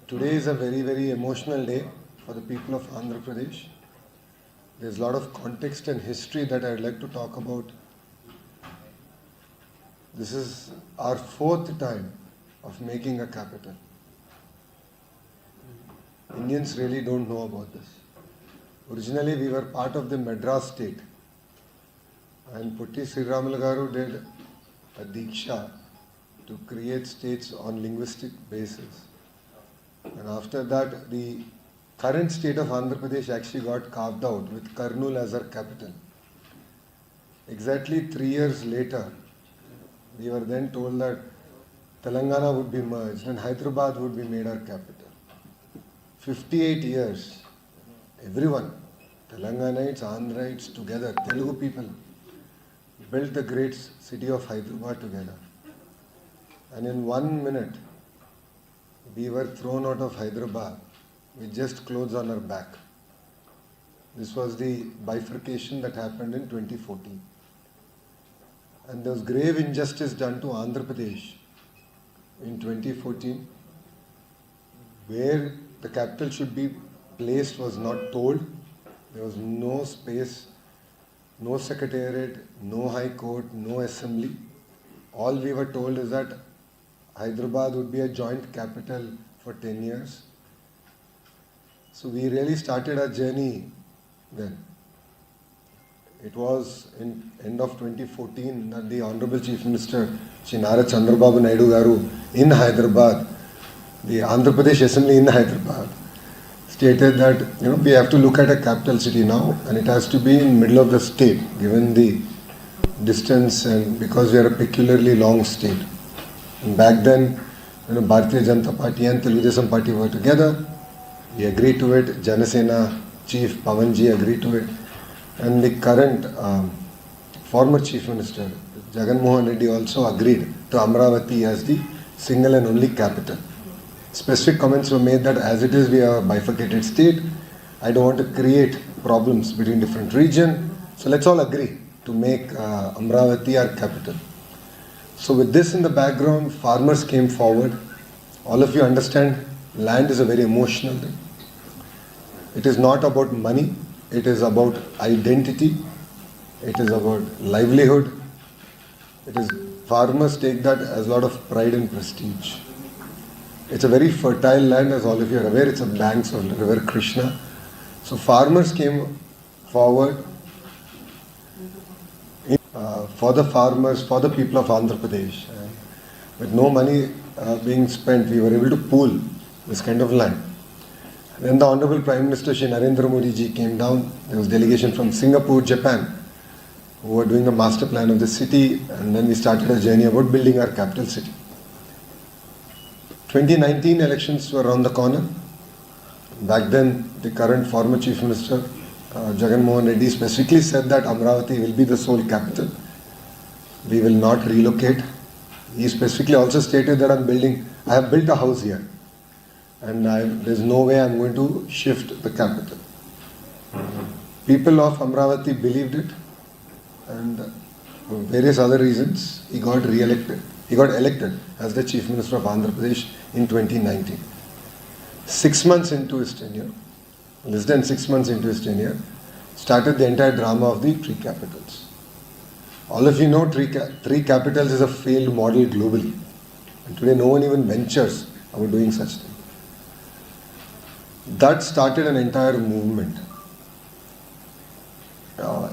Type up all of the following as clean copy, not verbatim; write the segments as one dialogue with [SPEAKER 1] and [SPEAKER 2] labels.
[SPEAKER 1] Today is a very, very emotional day for the people of Andhra Pradesh. There's a lot of context and history that I'd like to talk about. This is our fourth time of making a capital. Indians really don't know about this. Originally, we were part of the Madras state, and Putti Sriramulu Garu did a diksha to create states on linguistic basis. And after that, the current state of Andhra Pradesh actually got carved out with Kurnool as our capital. Exactly 3 years later, we were then told that Telangana would be merged and Hyderabad would be made our capital. 58 years, everyone, Telanganites, Andhrites together, Telugu people, built the great city of Hyderabad together. And in 1 minute, we were thrown out of Hyderabad with just clothes on our back. This was the bifurcation that happened in 2014. And there was grave injustice done to Andhra Pradesh in 2014, where the capital should be placed was not told. There was no space, no secretariat, no high court, no assembly. All we were told is that Hyderabad would be a joint capital for 10 years. So we really started our journey then. It was in end of 2014 that the Honorable Chief Minister, Shri Nara Naidu Garu in Hyderabad, the Andhra Pradesh Assembly in Hyderabad, stated that we have to look at a capital city now, and it has to be in middle of the state, given the distance and because we are a peculiarly long state. And back then, Bharatiya Janata Party and Telugu Desam Party were together. We agreed to it. Janasena Chief Pawanji agreed to it. And the current former Chief Minister, Jagan Mohan Reddy, also agreed to Amaravati as the single and only capital. Specific comments were made that as it is, we are a bifurcated state. I don't want to create problems between different regions. So let's all agree to make Amaravati our capital. So with this in the background, farmers came forward. All of you understand, land is a very emotional thing. It is not about money. It is about identity. It is about livelihood. Farmers take that as a lot of pride and prestige. It's a very fertile land, as all of you are aware. It's a banks of the river Krishna. So farmers came forward for the farmers, for the people of Andhra Pradesh. With no money being spent, we were able to pool this kind of land. Then the Honorable Prime Minister Shri Narendra Modi ji came down. There was delegation from Singapore, Japan, who were doing a master plan of the city, and then we started a journey about building our capital city. 2019 elections were around the corner. Back then, the current former Chief Minister, Jagan Mohan Reddy, specifically said that Amaravati will be the sole capital. We will not relocate. He specifically also stated that I have built a house here, and there's no way I'm going to shift the capital. People of Amaravati believed it, and for various other reasons, he got re-elected. He got elected as the Chief Minister of Andhra Pradesh in 2019. 6 months into his tenure, less than 6 months into his tenure, started the entire drama of the three capitals. All of you know three capitals is a failed model globally. And today no one even ventures about doing such thing. That started an entire movement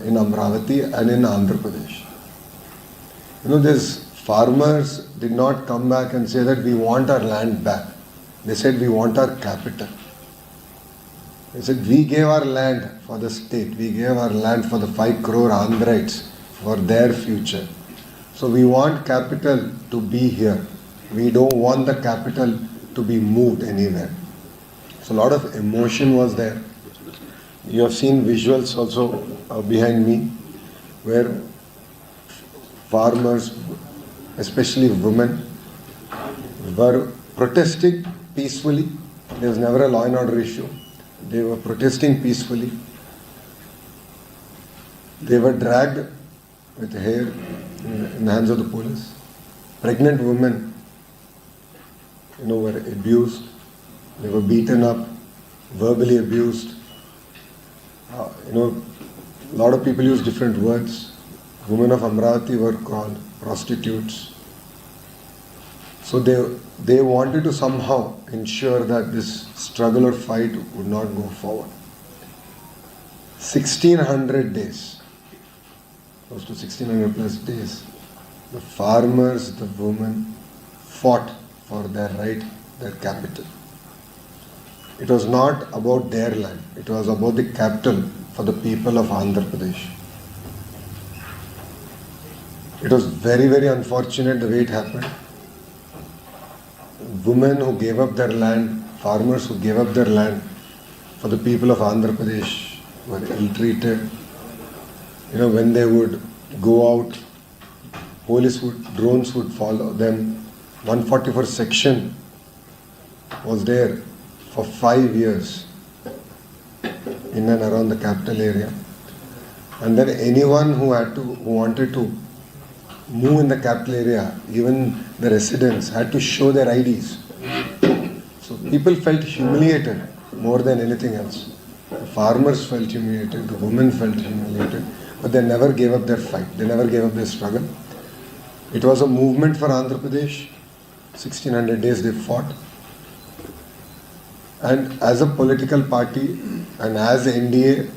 [SPEAKER 1] in Amaravati and in Andhra Pradesh. These farmers did not come back and say that we want our land back. They said we want our capital. They said we gave our land for the state. We gave our land for the 5 crore Andhrites for their future. So we want capital to be here. We don't want the capital to be moved anywhere. So a lot of emotion was there. You have seen visuals also behind me where farmers, especially women, were protesting peacefully. There was never a law and order issue. They were protesting peacefully. They were dragged with hair in the hands of the police. Pregnant women, were abused. They were beaten up, verbally abused. A lot of people use different words. Women of Amaravati were called prostitutes. So they wanted to somehow ensure that this struggle or fight would not go forward. 1600 days, close to 1600 plus days, the farmers, the women fought for their right, their capital. It was not about their land, it was about the capital for the people of Andhra Pradesh. It was very, very unfortunate the way it happened. Women who gave up their land, farmers who gave up their land for the people of Andhra Pradesh were ill-treated. When they would go out, drones would follow them. 144 section was there for 5 years in and around the capital area. And then anyone who wanted to move in the capital area, even the residents had to show their IDs. So people felt humiliated more than anything else. The farmers felt humiliated, the women felt humiliated, but they never gave up their fight, they never gave up their struggle. It was a movement for Andhra Pradesh. 1600 days they fought. And as a political party and as NDA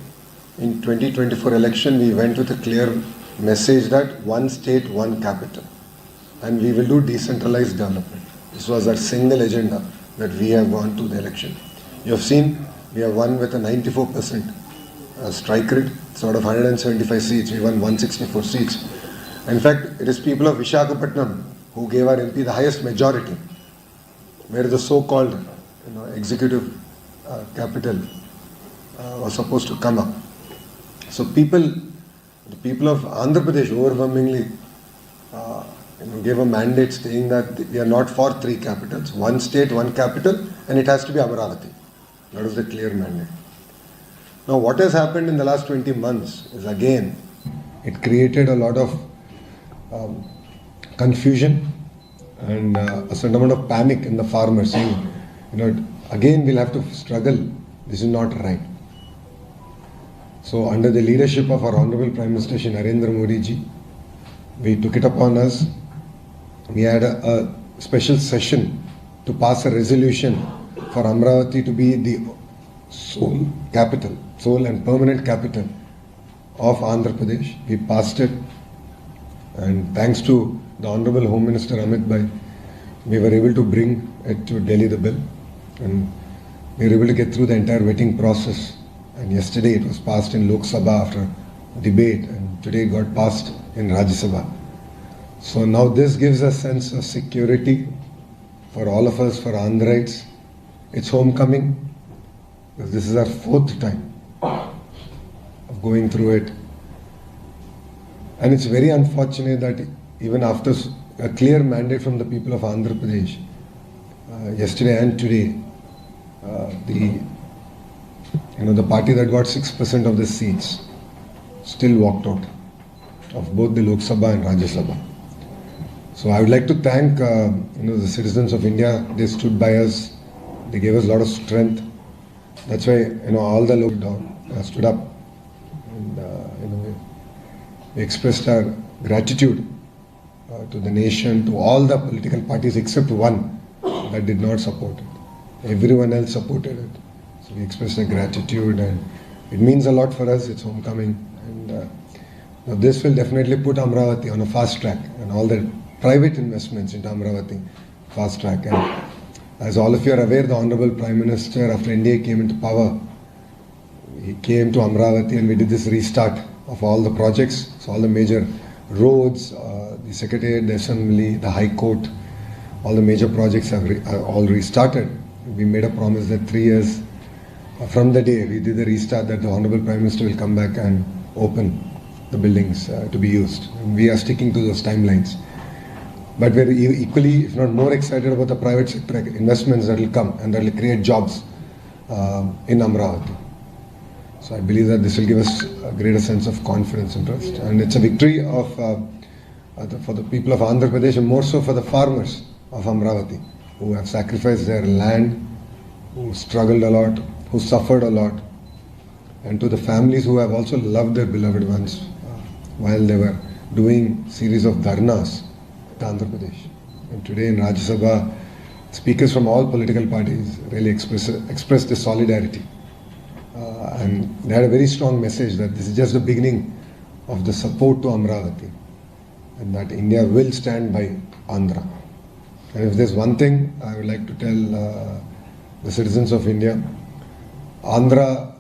[SPEAKER 1] in 2024 election, we went with a clear message that one state, one capital. And we will do decentralized development. This was our single agenda that we have gone to the election. You have seen we have won with a 94% strike rate. So out of 175 seats, we won 164 seats. In fact, it is people of Visakhapatnam who gave our MP the highest majority, where the so-called executive capital was supposed to come up. So the people of Andhra Pradesh overwhelmingly gave a mandate saying that we are not for 3 capitals, one state, one capital, and it has to be Amaravati. That was the clear mandate. Now what has happened in the last 20 months is again, it created a lot of confusion and a certain amount of panic in the farmers saying, again we'll have to struggle, this is not right. So under the leadership of our Honorable Prime Minister Shri Narendra Modi ji, we took it upon us. We had a special session to pass a resolution for Amaravati to be the sole and permanent capital of Andhra Pradesh. We passed it, and thanks to the Honorable Home Minister Amit Bhai, we were able to bring it to Delhi, the bill, and we were able to get through the entire vetting process. And yesterday it was passed in Lok Sabha after debate, and today it got passed in Rajya Sabha. So now this gives a sense of security for all of us, for Andhrites. It's homecoming, because this is our 4th time of going through it. And it's very unfortunate that even after a clear mandate from the people of Andhra Pradesh, yesterday and today, the party that got 6% of the seats still walked out of both the Lok Sabha and Rajya Sabha. So I would like to thank the citizens of India. They stood by us. They gave us a lot of strength. That's why all the Lok stood up, and we expressed our gratitude to the nation, to all the political parties except one that did not support it. Everyone else supported it. So we expressed our gratitude, and it means a lot for us. It's homecoming, and this will definitely put Amaravati on a fast track, and all the private investments into Amaravati fast track. And as all of you are aware, the Honorable Prime Minister, after India came into power, he came to Amaravati and we did this restart of all the projects. So all the major roads, the Secretariat, the Assembly, the High Court, all the major projects are all restarted. We made a promise that 3 years from the day we did the restart, that the Honorable Prime Minister will come back and open the buildings to be used. And we are sticking to those timelines. But we're equally, if not more, excited about the private sector investments that will come and that will create jobs in Amaravati. So I believe that this will give us a greater sense of confidence and trust. And it's a victory for the people of Andhra Pradesh, and more so for the farmers of Amaravati, who have sacrificed their land, who struggled a lot, who suffered a lot, and to the families who have also loved their beloved ones while they were doing series of dharnas in Andhra Pradesh. And today in Rajya Sabha, speakers from all political parties really expressed this solidarity. And they had a very strong message that this is just the beginning of the support to Amaravati, and that India will stand by Andhra. And if there's one thing I would like to tell the citizens of India, Andhra,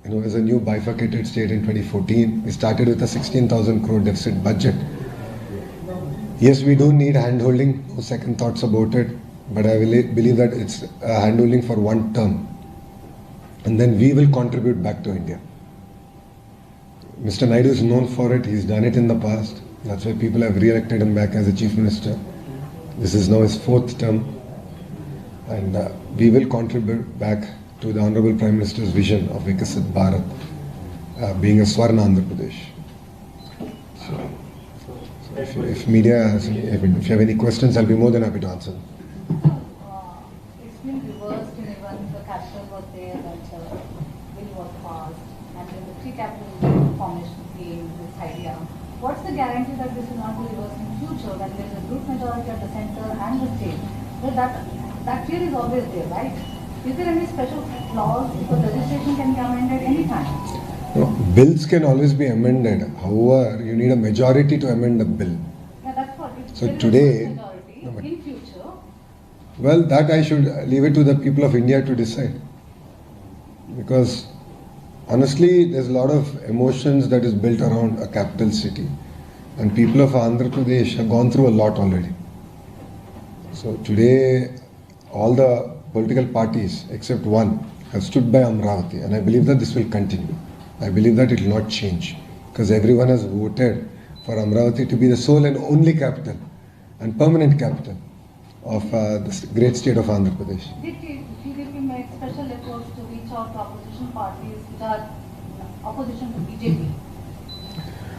[SPEAKER 1] is a new bifurcated state in 2014. We started with a 16,000 crore deficit budget. Yes, we do need hand-holding, no second thoughts about it, but I believe that it's a hand-holding for one term. And then we will contribute back to India. Mr. Naidu is known for it. He's done it in the past. That's why people have re-elected him back as a chief minister. This is now his fourth term. And we will contribute back to the Honorable Prime Minister's vision of Vikasit Bharat, being a Swarna Andhra Pradesh. So if media has, if you have any questions, I'll be more than happy to answer.
[SPEAKER 2] It's been reversed in even the capital was there that bill was passed, and then the three capital formation came, this idea. What's the guarantee that this will not be reversed in future when there is a group majority at the center and the state? Well, that fear is always there, right? Is there any special clause because legislation can be amended anytime?
[SPEAKER 1] No, bills can always be amended. However, you need a majority to amend the bill.
[SPEAKER 2] Yeah, that's what.
[SPEAKER 1] So today,
[SPEAKER 2] in future.
[SPEAKER 1] Well, that I should leave it to the people of India to decide. Because honestly, there's a lot of emotions that is built around a capital city. And people of Andhra Pradesh have gone through a lot already. So today, all the political parties, except one, have stood by Amaravati. And I believe that this will continue. I believe that it will not change. Because everyone has voted for Amaravati to be the sole and only capital and permanent capital of this great state of Andhra Pradesh.
[SPEAKER 2] Did TDP make special efforts to reach out to opposition parties which are opposition to BJP?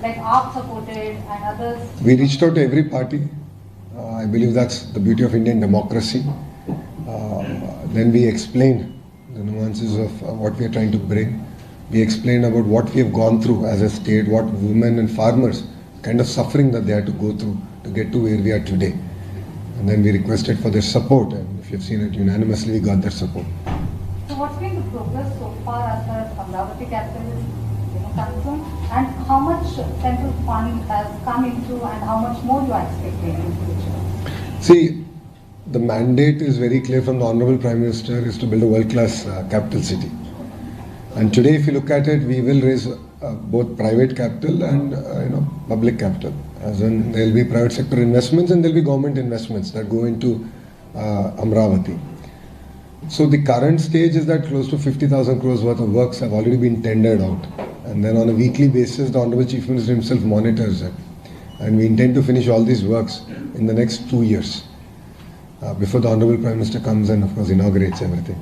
[SPEAKER 2] Like AAP supported and others?
[SPEAKER 1] We reached out to every party. I believe that's the beauty of Indian democracy. Then we explained the nuances of what we are trying to bring. We explained about what we have gone through as a state, what women and farmers, kind of suffering that they had to go through to get to where we are today. And then we requested for their support, and if you've seen it, unanimously we got their support.
[SPEAKER 2] So what's been the progress so far as far as Amaravati capital is concerned, and how much central funding has come into and how much more you are expecting in future?
[SPEAKER 1] See, the mandate is very clear from the Honorable Prime Minister is to build a world-class capital city. And today, if you look at it, we will raise both private capital and public capital. As in, there will be private sector investments and there will be government investments that go into Amaravati. So the current stage is that close to 50,000 crores worth of works have already been tendered out. And then on a weekly basis, the Honorable Chief Minister himself monitors it. And we intend to finish all these works in the next 2 years before the Honorable Prime Minister comes and, of course, inaugurates everything.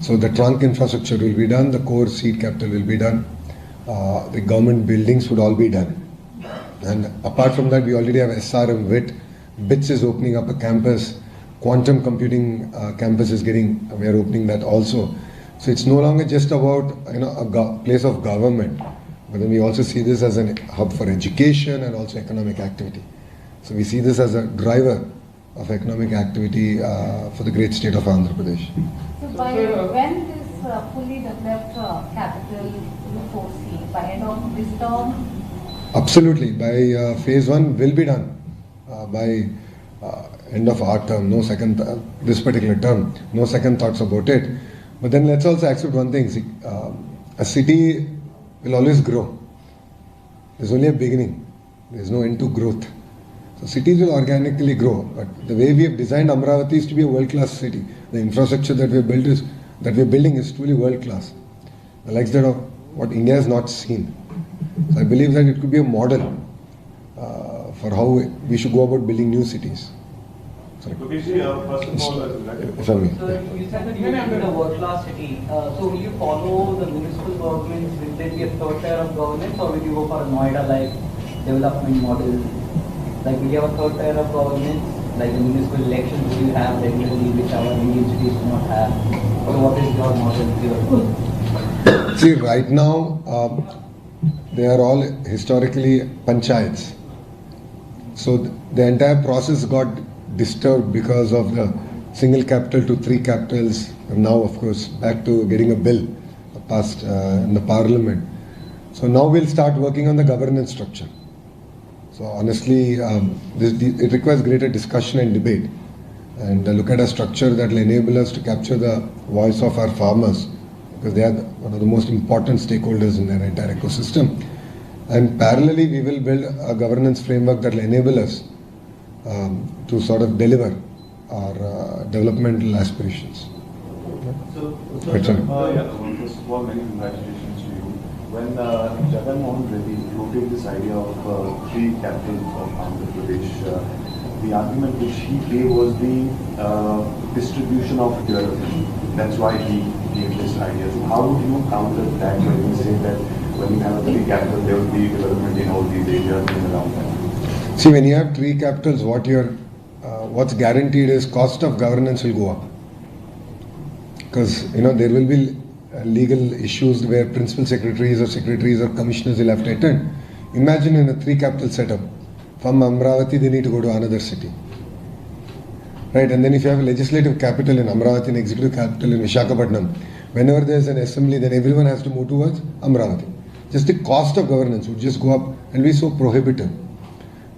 [SPEAKER 1] So the trunk infrastructure will be done, the core seed capital will be done, the government buildings would all be done. And apart from that, we already have SRM WIT, BITS is opening up a campus, quantum computing campus is we are opening that also. So it's no longer just about a place of government, but then we also see this as a hub for education and also economic activity. So we see this as a driver of economic activity for the great state of Andhra Pradesh.
[SPEAKER 2] So by when this fully developed capital you foresee? By end of this term?
[SPEAKER 1] Absolutely. By phase 1 will be done by end of our term. No second, this particular term, no second thoughts about it. But then let's also accept one thing. See, a city will always grow. There's only a beginning. There's no end to growth. So cities will organically grow. But the way we have designed Amaravati is to be a world-class city. The infrastructure that we have building is truly world-class. The likes that of what India has not seen. So I believe that it could be a model for how we should go about building new cities.
[SPEAKER 3] Lokesh, first of all,
[SPEAKER 1] So
[SPEAKER 4] you said that you will build a world-class city. So will you follow the municipal governments? Will there be a third tier of governance, or will you go for a Noida-like development model? Like, will you have a third tier of governance, like the municipal elections will you have regularly, which our Indian cities do not have? Or what is your model?
[SPEAKER 1] See, right now, they are all historically panchayats. So the entire process got disturbed because of the single capital to three capitals. And now, of course, back to getting a bill passed in the parliament. So now we'll start working on the governance structure. So honestly, it requires greater discussion and debate. And look at a structure that will enable us to capture the voice of our farmers, because they are one of the most important stakeholders in their entire ecosystem. And parallelly, we will build a governance framework that will enable us to sort of deliver our developmental aspirations.
[SPEAKER 3] So,
[SPEAKER 1] Right, sir.
[SPEAKER 3] first of all, many congratulations to you. When Jagan Mohan Reddy floated this idea of three capitals of Andhra Pradesh, the argument which he gave was the distribution of development. That's why he gave this idea. So how would you counter that when you say that when you have a three capital, there will be development in all these areas and around that?
[SPEAKER 1] See, when you have three capitals, what's guaranteed is cost of governance will go up. Because there will be legal issues where principal secretaries or commissioners will have to attend. Imagine in a three capital setup, from Amaravati they need to go to another city. Right, and then if you have a legislative capital in Amaravati and executive capital in Visakhapatnam, whenever there is an assembly, then everyone has to move towards Amaravati. Just the cost of governance would just go up and be so prohibitive.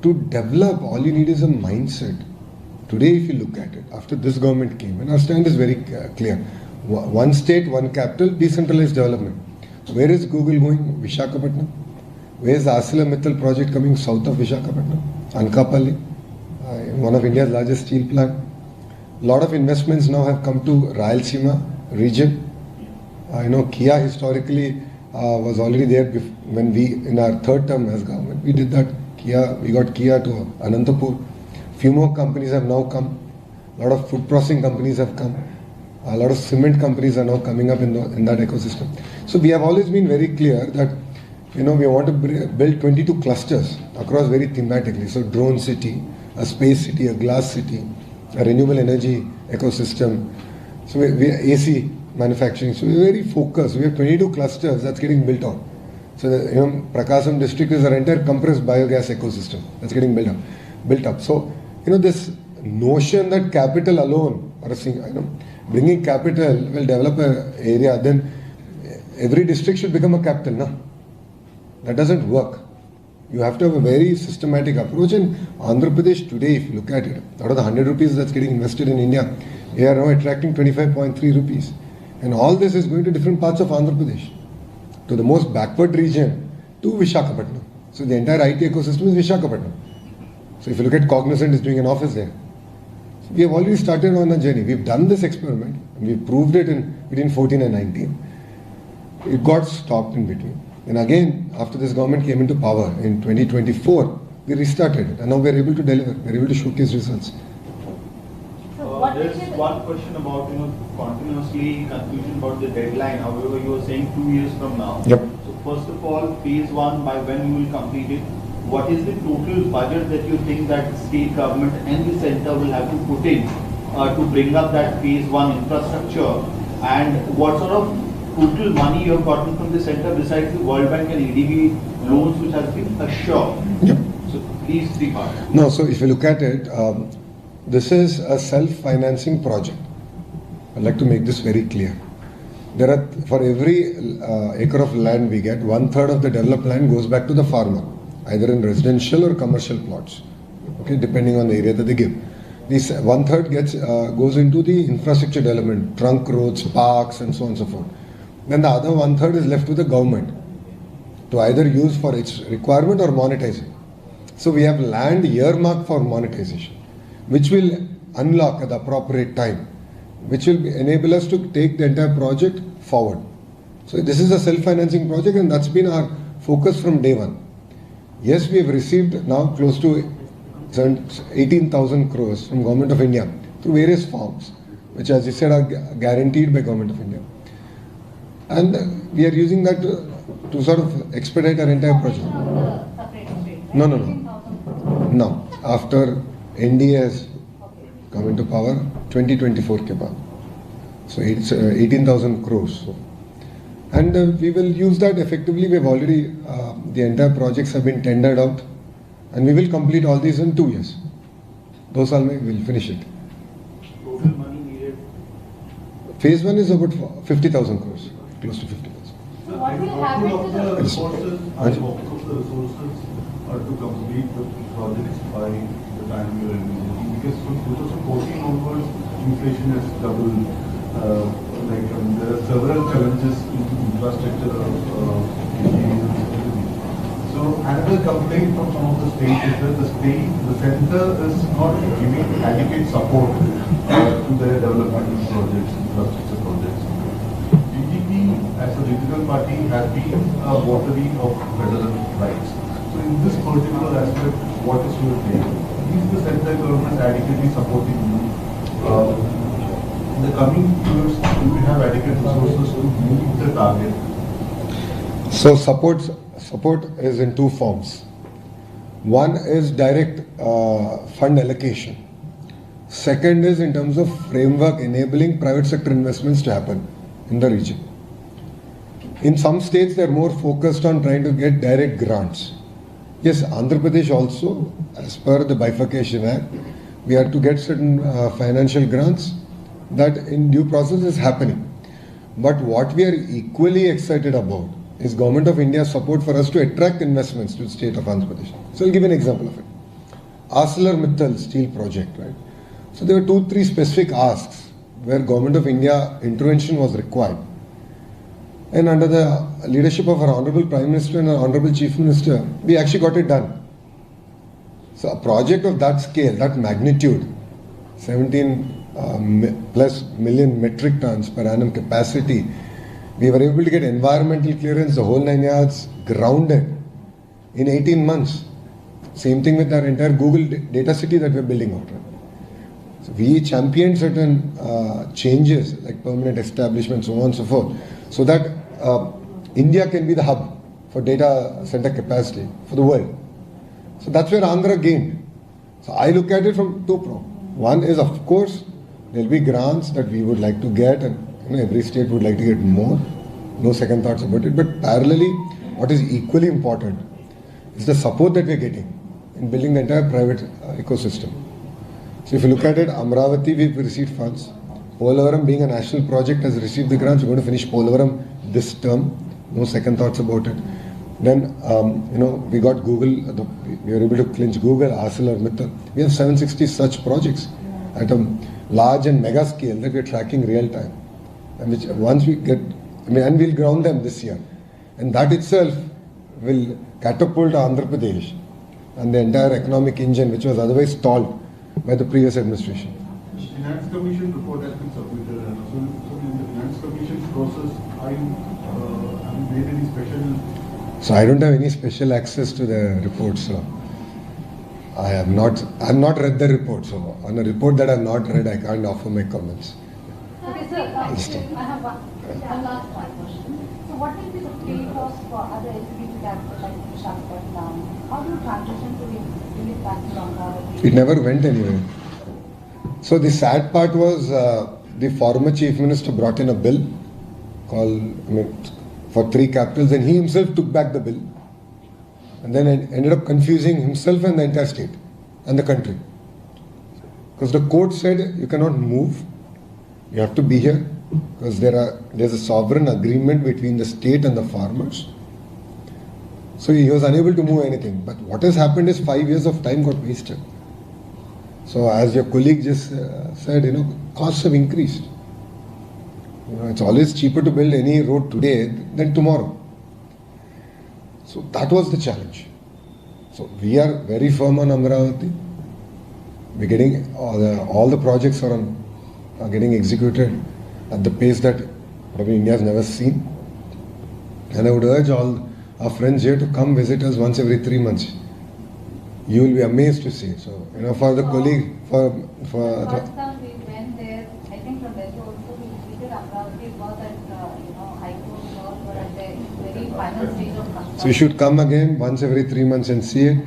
[SPEAKER 1] To develop, all you need is a mindset. Today, if you look at it, after this government came, and our stand is very clear, one state, one capital, decentralized development. Where is Google going? Visakhapatnam. Where is the ArcelorMittal project coming south of Visakhapatnam? Anakapalli, one of India's largest steel plant. A lot of investments now have come to Rayalaseema region. Kia historically was already there when we, in our third term as government, we did that. We got Kia to Anantapur. Few more companies have now come. A lot of food processing companies have come. A lot of cement companies are now coming up in that ecosystem. So we have always been very clear that we want to build 22 clusters across very thematically. So drone city, a space city, a glass city, a renewable energy ecosystem. So we AC manufacturing. So we're very focused. We have 22 clusters that's getting built out. So Prakasam district is our entire compressed biogas ecosystem that's getting built up. So this notion that capital alone or bringing capital will develop an area, then every district should become a capital. No, that doesn't work. You have to have a very systematic approach. And Andhra Pradesh today, if you look at it, out of the 100 rupees that's getting invested in India, they are now attracting 25.3 rupees. And all this is going to different parts of Andhra Pradesh, to the most backward region, to Visakhapatnam. So the entire IT ecosystem is Visakhapatnam. So if you look at Cognizant is doing an office there. So we have already started on a journey. We've done this experiment and we proved it in between 14 and 19. It got stopped in between. And again, after this government came into power in 2024, we restarted it and now we're able to deliver. We're able to showcase results.
[SPEAKER 3] There's one question about continuously confusion about the deadline. However, you were saying 2 years from now.
[SPEAKER 1] Yep.
[SPEAKER 3] So first of all, phase one, by when you will complete it? What is the total budget that you think that state government and the center will have to put in to bring up that phase one infrastructure? And what sort of total money you have gotten from the center besides the World Bank and EDB loans which has been assured?
[SPEAKER 1] Yep.
[SPEAKER 3] So please speak on it.
[SPEAKER 1] No, so if you look at it, this is a self-financing project. I'd like to make this very clear. There are, for every acre of land we get, 1/3 of the developed land goes back to the farmer, either in residential or commercial plots, okay, depending on the area that they give. This 1/3 goes into the infrastructure development, trunk roads, parks, and so on and so forth. Then the other 1/3 is left with the government to either use for its requirement or monetize it. So we have land earmarked for monetization, which will unlock at the appropriate time, which will enable us to take the entire project forward. So this is a self-financing project and that's been our focus from day one. Yes, we have received now close to 18,000 crores from Government of India through various forms, which as you said are guaranteed by Government of India. And we are using that to sort of expedite our entire project. No. No. After NDA has come into power, 2024 के बाद. So it's 18,000 crores. So. And we will use that effectively. We've already, the entire projects have been tendered out, and we will complete all these in 2 years. Those all we'll finish it.
[SPEAKER 3] Total money needed.
[SPEAKER 1] Phase 1 is about 50,000 crores, close to 50,000.
[SPEAKER 2] So what will happen to the
[SPEAKER 3] resources, I hope the resources are to complete the projects by the time you are envisaging, because from 2014 onwards, inflation has doubled. There are several challenges in infrastructure of So another complaint from some of the states is that the center is not giving adequate support to their development projects, infrastructure projects. DGP as a regional party has been a votary of federal rights. So in this particular aspect, what is your take? Is the central government adequately supporting you? In the coming years, do we have adequate resources to meet the target?
[SPEAKER 1] So support is in two forms. One is direct fund allocation. Second is in terms of framework enabling private sector investments to happen in the region. In some states, they are more focused on trying to get direct grants. Yes, Andhra Pradesh also, as per the Bifurcation Act, we have to get certain financial grants. That in due process is happening. But what we are equally excited about is Government of India's support for us to attract investments to the state of Andhra Pradesh. So I'll give an example of it. ArcelorMittal steel project, right? So there were 2-3 specific asks where Government of India intervention was required. And under the leadership of our Honorable Prime Minister and our Honorable Chief Minister, we actually got it done. So a project of that scale, that magnitude, 17 plus million metric tons per annum capacity, we were able to get environmental clearance, the whole 9 yards, grounded in 18 months. Same thing with our entire Google data city that we're building out. Right? So we championed certain changes like permanent establishment, so on and so forth, so that India can be the hub for data center capacity for the world. So that's where Andhra gained. So I look at it from two prongs. One is, of course, there will be grants that we would like to get, and every state would like to get more. No second thoughts about it. But parallelly, what is equally important is the support that we are getting in building the entire private ecosystem. So if you look at it, Amaravati, we've received funds. Polavaram, being a national project, has received the grants. We're going to finish Polavaram this term. No second thoughts about it. Then, we got Google. We were able to clinch Google, ArcelorMittal. We have 760 such projects at a large and mega scale that we're tracking real time. And which once we get, and we'll ground them this year. And that itself will catapult Andhra Pradesh and the entire economic engine, which was otherwise stalled by the previous administration.
[SPEAKER 3] The Finance Commission report has been submitted, and so in the Finance Commission's process, have you made any special?
[SPEAKER 1] So I don't have any special access to the report, so I have not read the report. So on a report that I have not read, I can't offer my comments.
[SPEAKER 2] Okay, sir, I have one last question. So what will be the fate of other executive capital like Visakhapatnam? How do you transition to bring it back to Amaravati?
[SPEAKER 1] It never went anywhere. So the sad part was the former Chief Minister brought in a bill for 3 capitals, and he himself took back the bill. And then it ended up confusing himself and the entire state and the country. Because the court said you cannot move, you have to be here, because there's a sovereign agreement between the state and the farmers. So he was unable to move anything. But what has happened is 5 years of time got wasted. So as your colleague just said, costs have increased. It's always cheaper to build any road today than tomorrow. So that was the challenge. So we are very firm on Amaravati. We're getting all the projects are getting executed at the pace that probably India has never seen. And I would urge all our friends here to come visit us once every 3 months. You will be amazed to see. So for the colleague,
[SPEAKER 2] Last time we went there, I think from Delhi also we visited Amaravati. It was at High Court and all, but at the very final stage of construction.
[SPEAKER 1] So you should come again once every 3 months and see it.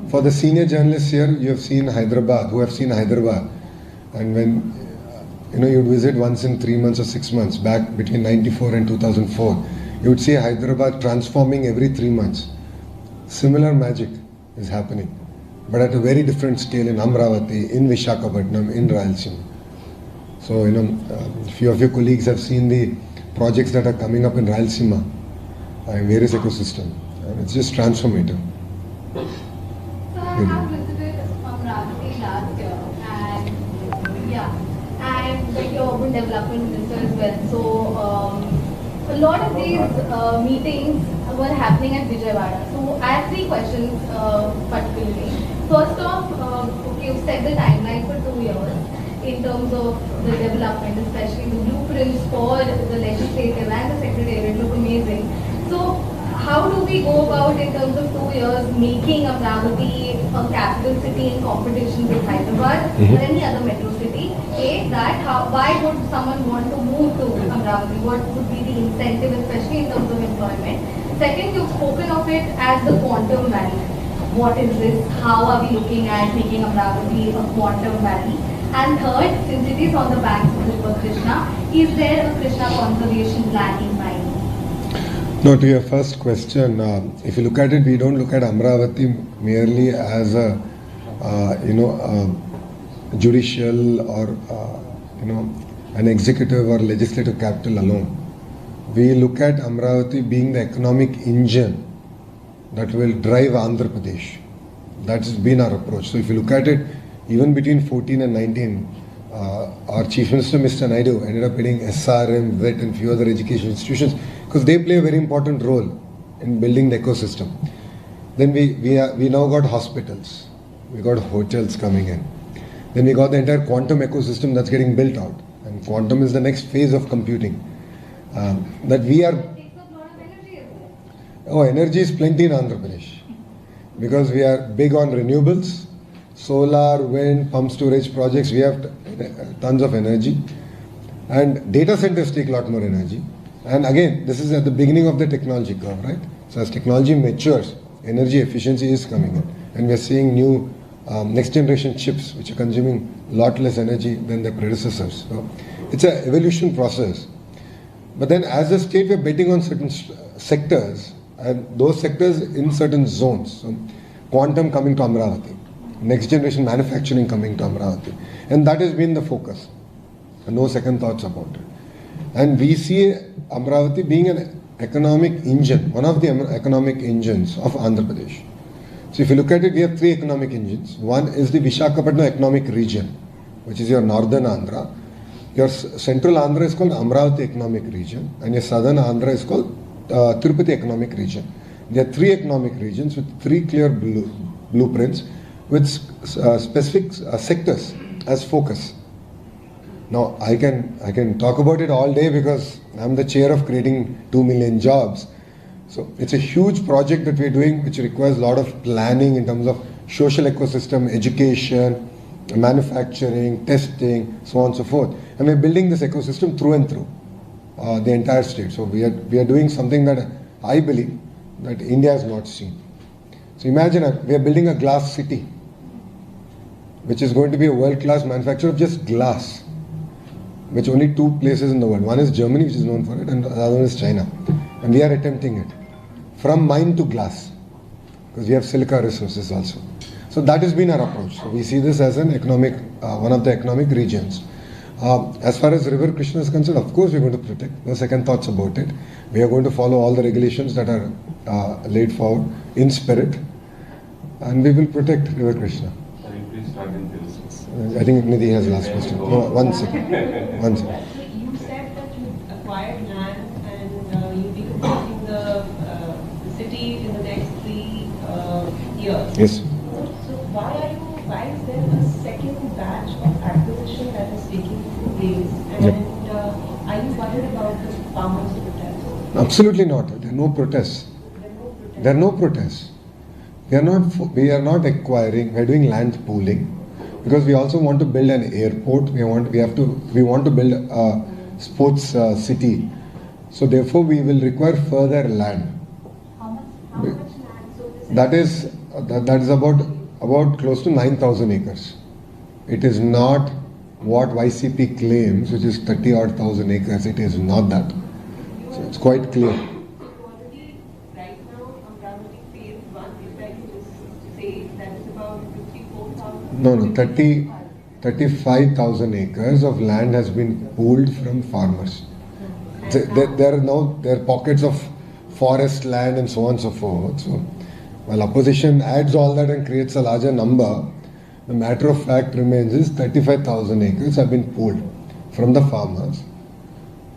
[SPEAKER 1] For the senior journalists here, you have seen Hyderabad, who have seen Hyderabad. And when you'd visit once in 3 months or 6 months, back between 94 and 2004. You would see Hyderabad transforming every 3 months. Similar magic is happening, but at a very different scale in Amaravati, in Visakhapatnam, in Rayalaseema. So, a few of your colleagues have seen the projects that are coming up in Rayalaseema in various ecosystems. And it's just transformative.
[SPEAKER 2] So I have visited Amaravati last year, and like your urban development minister as well. So a lot of these meetings were happening at Vijayawada. So I have 3 questions particularly. First off, okay, you've set the timeline for 2 years in terms of the development, especially the blueprints for the legislative and the secretariat look amazing. So how do we go about in terms of 2 years making Amaravati a capital city in competition with Hyderabad or any other metro city? Why would someone want to move to Amaravati? What would be the incentive, especially in terms of employment? Second, you've spoken of it as the quantum valley. What is this? How are we looking at making Amaravati a quantum valley? And third, since it is on the banks of the river Krishna, is there a Krishna conservation plan in mind?
[SPEAKER 1] No, to your first question, if you look at it, we don't look at Amaravati merely as a, judicial or, an executive or legislative capital alone. We look at Amaravati being the economic engine that will drive Andhra Pradesh. That's been our approach. So if you look at it, even between 14 and 19, our Chief Minister, Mr. Naidu, ended up getting SRM, VET and few other education institutions because they play a very important role in building the ecosystem. Then we now got hospitals, we got hotels coming in. Then we got the entire quantum ecosystem that's getting built out. And quantum is the next phase of computing. That we are...
[SPEAKER 2] It takes up a lot of energy as well.
[SPEAKER 1] Oh, energy is plenty in Andhra Pradesh. Because we are big on renewables, solar, wind, pump storage projects, we have tons of energy. And data centers take a lot more energy. And again, this is at the beginning of the technology curve, right? So as technology matures, energy efficiency is coming in. And we are seeing new next generation chips which are consuming a lot less energy than their predecessors. So it's an evolution process. But then as a state, we are betting on certain sectors, and those sectors in certain zones. So quantum coming to Amaravati, next generation manufacturing coming to Amaravati. And that has been the focus. And no second thoughts about it. And we see Amaravati being an economic engine, one of the economic engines of Andhra Pradesh. So if you look at it, we have 3 economic engines. One is the Visakhapatnam economic region, which is your northern Andhra. Your central Andhra is called Amaravati economic region, and your southern Andhra is called Tirupati economic region. There are 3 economic regions with 3 clear blueprints with specific sectors as focus. Now I can talk about it all day because I'm the chair of creating 2 million jobs. So it's a huge project that we're doing which requires a lot of planning in terms of social ecosystem, education, manufacturing, testing, so on and so forth. And we're building this ecosystem through and through the entire state. So we are doing something that I believe that India has not seen. So imagine we are building a glass city which is going to be a world-class manufacturer of just glass, which only 2 places in the world. One is Germany, which is known for it, and the other one is China. And we are attempting it. From mine to glass, because we have silica resources also. So that has been our approach. So we see this as an economic, one of the economic regions. As far as River Krishna is concerned, of course we are going to protect. No second thoughts about it. We are going to follow all the regulations that are laid forward in spirit, and we will protect River Krishna.
[SPEAKER 3] Sorry, please start in Telugu.
[SPEAKER 1] I think Nidhi has the last question. No, one second. One second.
[SPEAKER 5] You said that you acquired land and you'll be completing the city in the next 3 years.
[SPEAKER 1] Yes.
[SPEAKER 5] So why is there a second batch of acquisition that is taking place? And
[SPEAKER 1] Yep.
[SPEAKER 5] are you worried about the farmers' protests?
[SPEAKER 1] Absolutely not. There are no protests. There are no protests. We are not acquiring. We are doing land pooling because we also want to build an airport. We want to build a sports city. So therefore, we will require further land.
[SPEAKER 2] How much land? So this
[SPEAKER 1] That is about close to 9,000 acres. It is not what YCP claims, which is 30-odd thousand acres. It is not that. So it's quite clear.
[SPEAKER 5] Already, right now, Amaravati phase 1, if I can just say, that is about 54,000.
[SPEAKER 1] No, 35,000 acres of land has been pooled from farmers. There are pockets of forest land and so on and so forth. So while opposition adds all that and creates a larger number, the matter of fact remains is 35,000 acres have been pooled from the farmers.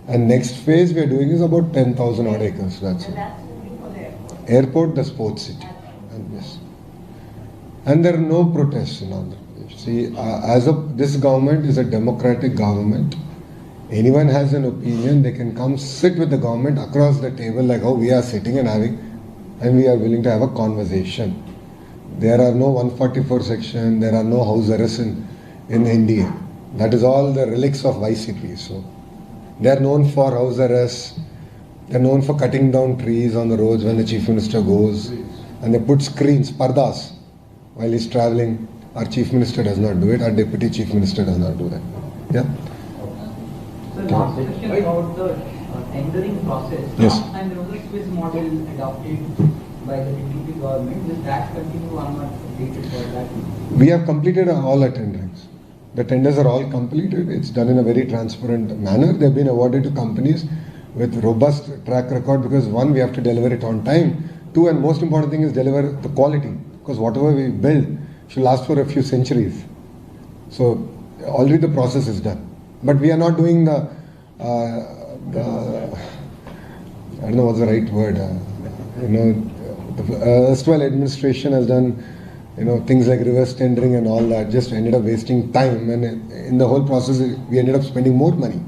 [SPEAKER 1] And next phase we are doing is about 10,000 odd acres. That's
[SPEAKER 2] And
[SPEAKER 1] it.
[SPEAKER 2] that's only for the airport.
[SPEAKER 1] Airport, the sports city. And yes. And there are no protests in Andhra Pradesh. See, this government is a democratic government. Anyone has an opinion, they can come sit with the government across the table like how we are sitting and we are willing to have a conversation. There are no 144 section, there are no house arrests in India. That is all the relics of YCP. So they are known for house arrests, they are known for cutting down trees on the roads when the chief minister goes, and they put screens, pardas, while he's traveling. Our chief minister does not do it, our deputy chief minister does not do that. Yeah.
[SPEAKER 4] So last question about the tendering process.
[SPEAKER 1] Yes.
[SPEAKER 4] Last time there was a Swiss model adopted by the DTP government. Will that continue? I'm not updated for that.
[SPEAKER 1] We have completed all our tenderings. The tenders are all completed. It's done in a very transparent manner. They've been awarded to companies with robust track record because one, we have to deliver it on time. Two, and most important thing is deliver the quality, because whatever we build should last for a few centuries. So already the process is done. But we are not doing the I don't know what's the right word. The erstwhile administration has done, things like reverse tendering and all that. Just ended up wasting time, and in the whole process, we ended up spending more money.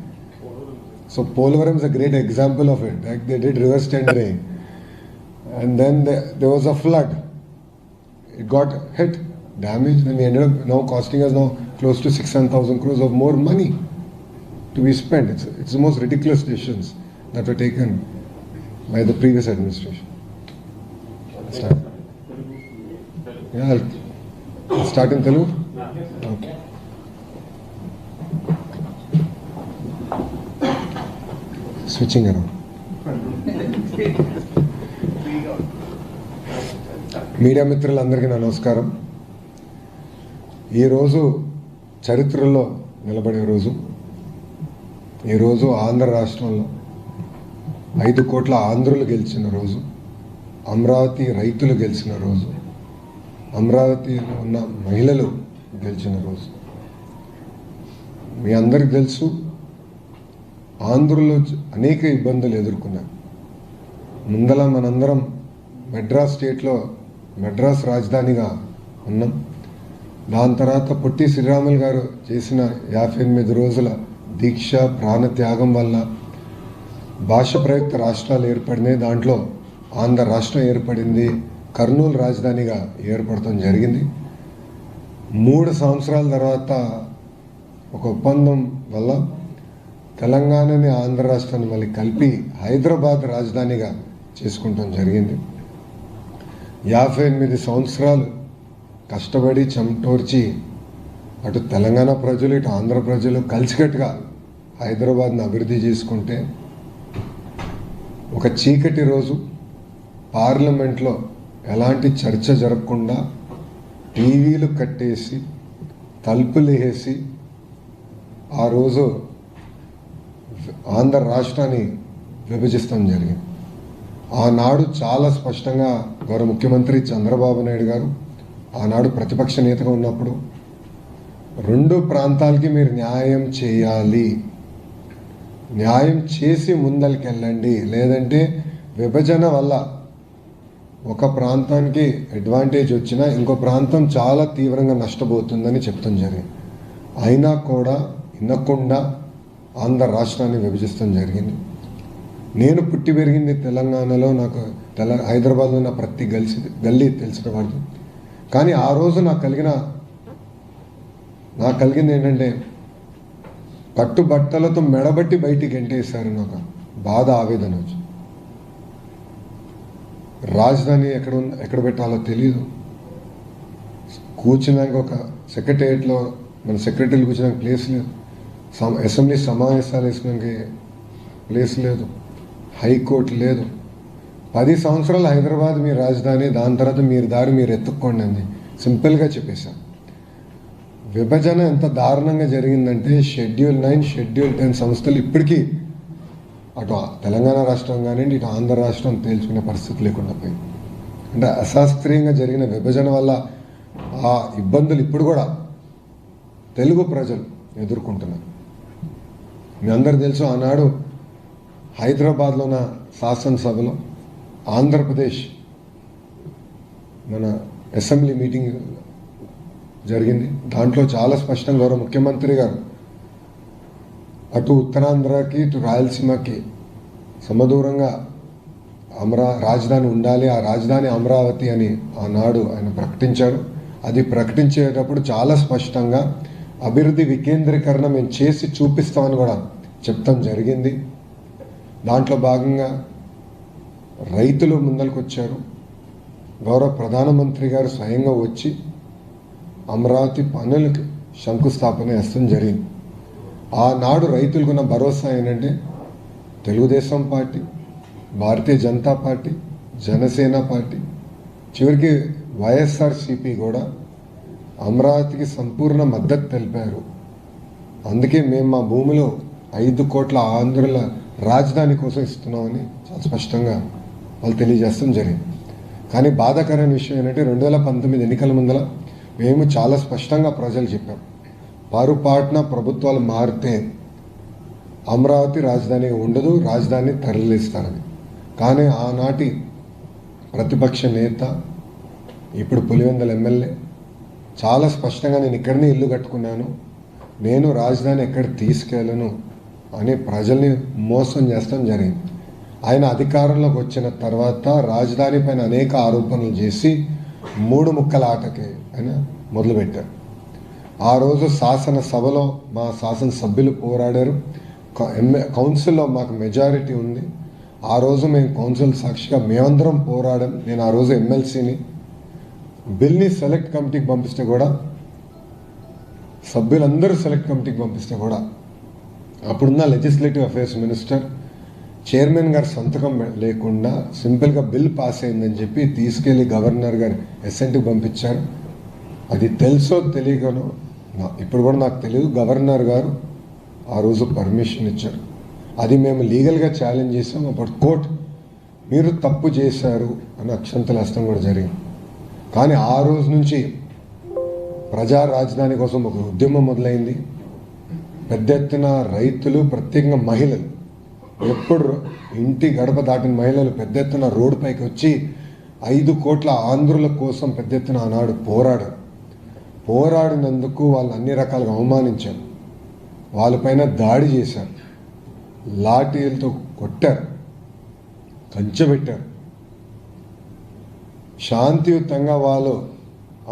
[SPEAKER 1] So Polavaram is a great example of it. Like they did reverse tendering, and then there was a flood. It got hit, damaged, and we ended up now costing us now close to 6,000 crores of more money to be spent. It's the most ridiculous decisions that were taken by the previous administration. Start. Yeah, I'll start in Telugu. Okay. Switching around. Media మిత్రులందరికీ నా నమస్కారం. ఈరోజు చరిత్రలో నిలబడే రోజు. ఈరోజు ఆంధ్ర రాష్ట్రంలో 5 కోట్ల ఆంధ్రులు గెలిచిన రోజు, అమరావతి రైతులు గెలిచిన రోజు, అమరావతిలో ఉన్న మహిళలు గెలిచిన రోజు. మీ అందరికి తెలుసు, ఆంధ్రులు అనేక ఇబ్బందులు ఎదుర్కొన్నారు. ముందల మనందరం మెడ్రాస్ స్టేట్లో మెడ్రాస్ రాజధానిగా ఉన్నాం. దాని తర్వాత పొట్టి శ్రీరాములు గారు చేసిన 58 రోజుల దీక్ష ప్రాణత్యాగం వల్ల భాష ప్రయుక్త రాష్ట్రాలు ఏర్పడినాయి. దాంట్లో ఆంధ్ర రాష్ట్రం ఏర్పడింది, కర్నూలు రాజధానిగా ఏర్పడటం జరిగింది. 3 సంవత్సరాల తర్వాత ఒక ఒప్పందం వల్ల తెలంగాణని ఆంధ్ర రాష్ట్రాన్ని మళ్ళీ కలిపి హైదరాబాద్ రాజధానిగా చేసుకుంటాం జరిగింది. 58 సంవత్సరాలు కష్టపడి చెమటోర్చి అటు తెలంగాణ ప్రజలు ఇటు ఆంధ్ర ప్రజలు కలిసికట్టుగా హైదరాబాద్ని అభివృద్ధి చేసుకుంటే ఒక చీకటి రోజు పార్లమెంట్లో ఎలాంటి చర్చ జరగకుండా టీవీలు కట్టేసి తలుపులు వేసి ఆ రోజు ఆంధ్ర రాష్ట్రాన్ని విభజిస్తాం జరిగింది. ఆనాడు చాలా స్పష్టంగా గౌరవ ముఖ్యమంత్రి చంద్రబాబు నాయుడు గారు ఆనాడు ప్రతిపక్ష నేతగా ఉన్నప్పుడు 2 ప్రాంతాలకి మీరు న్యాయం చేయాలి, న్యాయం చేసి ముందరికి వెళ్ళండి, లేదంటే విభజన వల్ల ఒక ప్రాంతానికి అడ్వాంటేజ్ వచ్చినా ఇంకో ప్రాంతం చాలా తీవ్రంగా నష్టపోతుందని చెప్తాం జరిగింది. అయినా కూడా వినకుండా ఆంధ్ర రాష్ట్రాన్ని విభజిస్తాం జరిగింది. నేను పుట్టి పెరిగింది తెలంగాణలో, నాకు హైదరాబాద్లో నా ప్రతి గల్లీ తెలిసిన వాడు. కానీ ఆ రోజు నాకు కలిగింది ఏంటంటే కట్టుబట్టలతో మెడబట్టి బయటికి ఎంటేశారు. నాకు బాధ, ఆవేదన వచ్చి రాజధాని ఎక్కడ పెట్టాలో తెలియదు. కూర్చున్నాక ఒక సెక్రటేరియట్లో మన సెక్రటరీలు కూర్చోడానికి ప్లేస్ లేదు, అసెంబ్లీ సమావేశాలు వేసుకోవడానికి ప్లేస్ లేదు, హైకోర్టు లేదు. 10 సంవత్సరాలు హైదరాబాద్ మీ రాజధాని, దాని తర్వాత మీరు దారి మీరు ఎత్తుక్కోండి అని సింపుల్గా చెప్పేశాం. విభజన ఎంత దారుణంగా జరిగిందంటే షెడ్యూల్ 9, షెడ్యూల్ 10 సంస్థలు ఇప్పటికీ అటు తెలంగాణ రాష్ట్రం కానివ్వండి, ఇటు ఆంధ్ర రాష్ట్రం తేల్చుకునే పరిస్థితి లేకుండా పోయింది. అంటే అశాస్త్రీయంగా జరిగిన విభజన వల్ల ఆ ఇబ్బందులు ఇప్పుడు కూడా తెలుగు ప్రజలు ఎదుర్కొంటున్నారు. మీ అందరు తెలుసు, ఆనాడు హైదరాబాద్లో ఉన్న శాసనసభలో ఆంధ్రప్రదేశ్ మన అసెంబ్లీ మీటింగ్ జరిగింది. దాంట్లో చాలా స్పష్టంగా గౌరవ ముఖ్యమంత్రి గారు అటు ఉత్తరాంధ్రకి ఇటు రాయలసీమకి సమదూరంగా రాజధాని ఉండాలి, ఆ రాజధాని అమరావతి అని ఆనాడు ఆయన ప్రకటించారు. అది ప్రకటించేటప్పుడు చాలా స్పష్టంగా అభివృద్ధి వికేంద్రీకరణ మేము చేసి చూపిస్తామని కూడా చెప్తాం జరిగింది. దాంట్లో భాగంగా రైతులు ముందరికి వచ్చారు. గౌరవ ప్రధానమంత్రి గారు స్వయంగా వచ్చి అమరావతి పనులకు శంకుస్థాపన చేస్తాం జరిగింది. ఆనాడు రైతులకున్న భరోసా ఏంటంటే Telugu Desam party, Bharatiya Janata party, Janasena party, చివరికి వైఎస్ఆర్సిపి కూడా అమరావతికి సంపూర్ణ మద్దతు తెలిపారు. అందుకే మేము మా భూమిలో 5 కోట్ల ఆంధ్రుల రాజధాని కోసం ఇస్తున్నామని చాలా స్పష్టంగా వాళ్ళు తెలియజేస్తాం జరిగింది. కానీ బాధాకరమైన విషయం ఏంటంటే 2019 ఎన్నికల ముందర మేము చాలా స్పష్టంగా ప్రజలు చెప్పాం, పొరపాటున ప్రభుత్వాలు మారితే అమరావతి రాజధాని ఉండదు, రాజధాని తరలిస్తారని. కానీ ఆనాటి ప్రతిపక్ష నేత, ఇప్పుడు పులివెందుల ఎమ్మెల్యే చాలా స్పష్టంగా నేను ఇక్కడనే ఇల్లు కట్టుకున్నాను, నేను రాజధాని ఎక్కడ తీసుకెళ్ళను అని ప్రజల్ని మోసం చేస్తాం జరిగింది. ఆయన అధికారంలోకి వచ్చిన తర్వాత రాజధాని పైన అనేక ఆరోపణలు చేసి 3 ముక్కల ఆటకి ఆయన మొదలుపెట్టారు. ఆ రోజు శాసనసభలో మా శాసనసభ్యులు పోరాడారు, కౌన్సిల్లో మాకు మెజారిటీ ఉంది. ఆ రోజు మేము కౌన్సిల్ సాక్షిగా మేమందరం పోరాడాం. నేను ఆ రోజు ఎమ్మెల్సీని, బిల్ని సెలెక్ట్ కమిటీకి పంపిస్తే కూడా, సభ్యులందరూ సెలెక్ట్ కమిటీకి పంపిస్తే కూడా అప్పుడున్న లెజిస్లేటివ్ అఫైర్స్ మినిస్టర్ చైర్మన్ గారు సంతకం లేకుండా సింపుల్గా బిల్ పాస్ అయిందని చెప్పి తీసుకెళ్ళి గవర్నర్ గారు ఎస్ఎన్టీకి పంపించారు. అది తెలుసో తెలియకనో ఇప్పుడు కూడా నాకు తెలియదు, గవర్నర్ గారు ఆ రోజు పర్మిషన్ ఇచ్చారు. అది మేము లీగల్గా ఛాలెంజ్ చేసాం. అప్పుడు కోర్టు మీరు తప్పు చేశారు అని అక్షంతలు హస్తం కూడా జరిగింది. కానీ ఆ రోజు నుంచి ప్రజా రాజధాని కోసం ఒక ఉద్యమం మొదలైంది. పెద్ద ఎత్తున రైతులు, ప్రత్యేకంగా మహిళలు, ఎప్పుడు ఇంటి గడప దాటిన మహిళలు పెద్ద ఎత్తున రోడ్డుపైకి వచ్చి 5 కోట్ల ఆంధ్రుల కోసం పెద్ద ఎత్తున ఆనాడు పోరాడినందుకు వాళ్ళు అన్ని రకాలుగా అవమానించారు, వాళ్ళపైన దాడి చేశారు, లాఠీలతో కొట్టారు, కంచెబెట్టారు. శాంతియుతంగా వాళ్ళు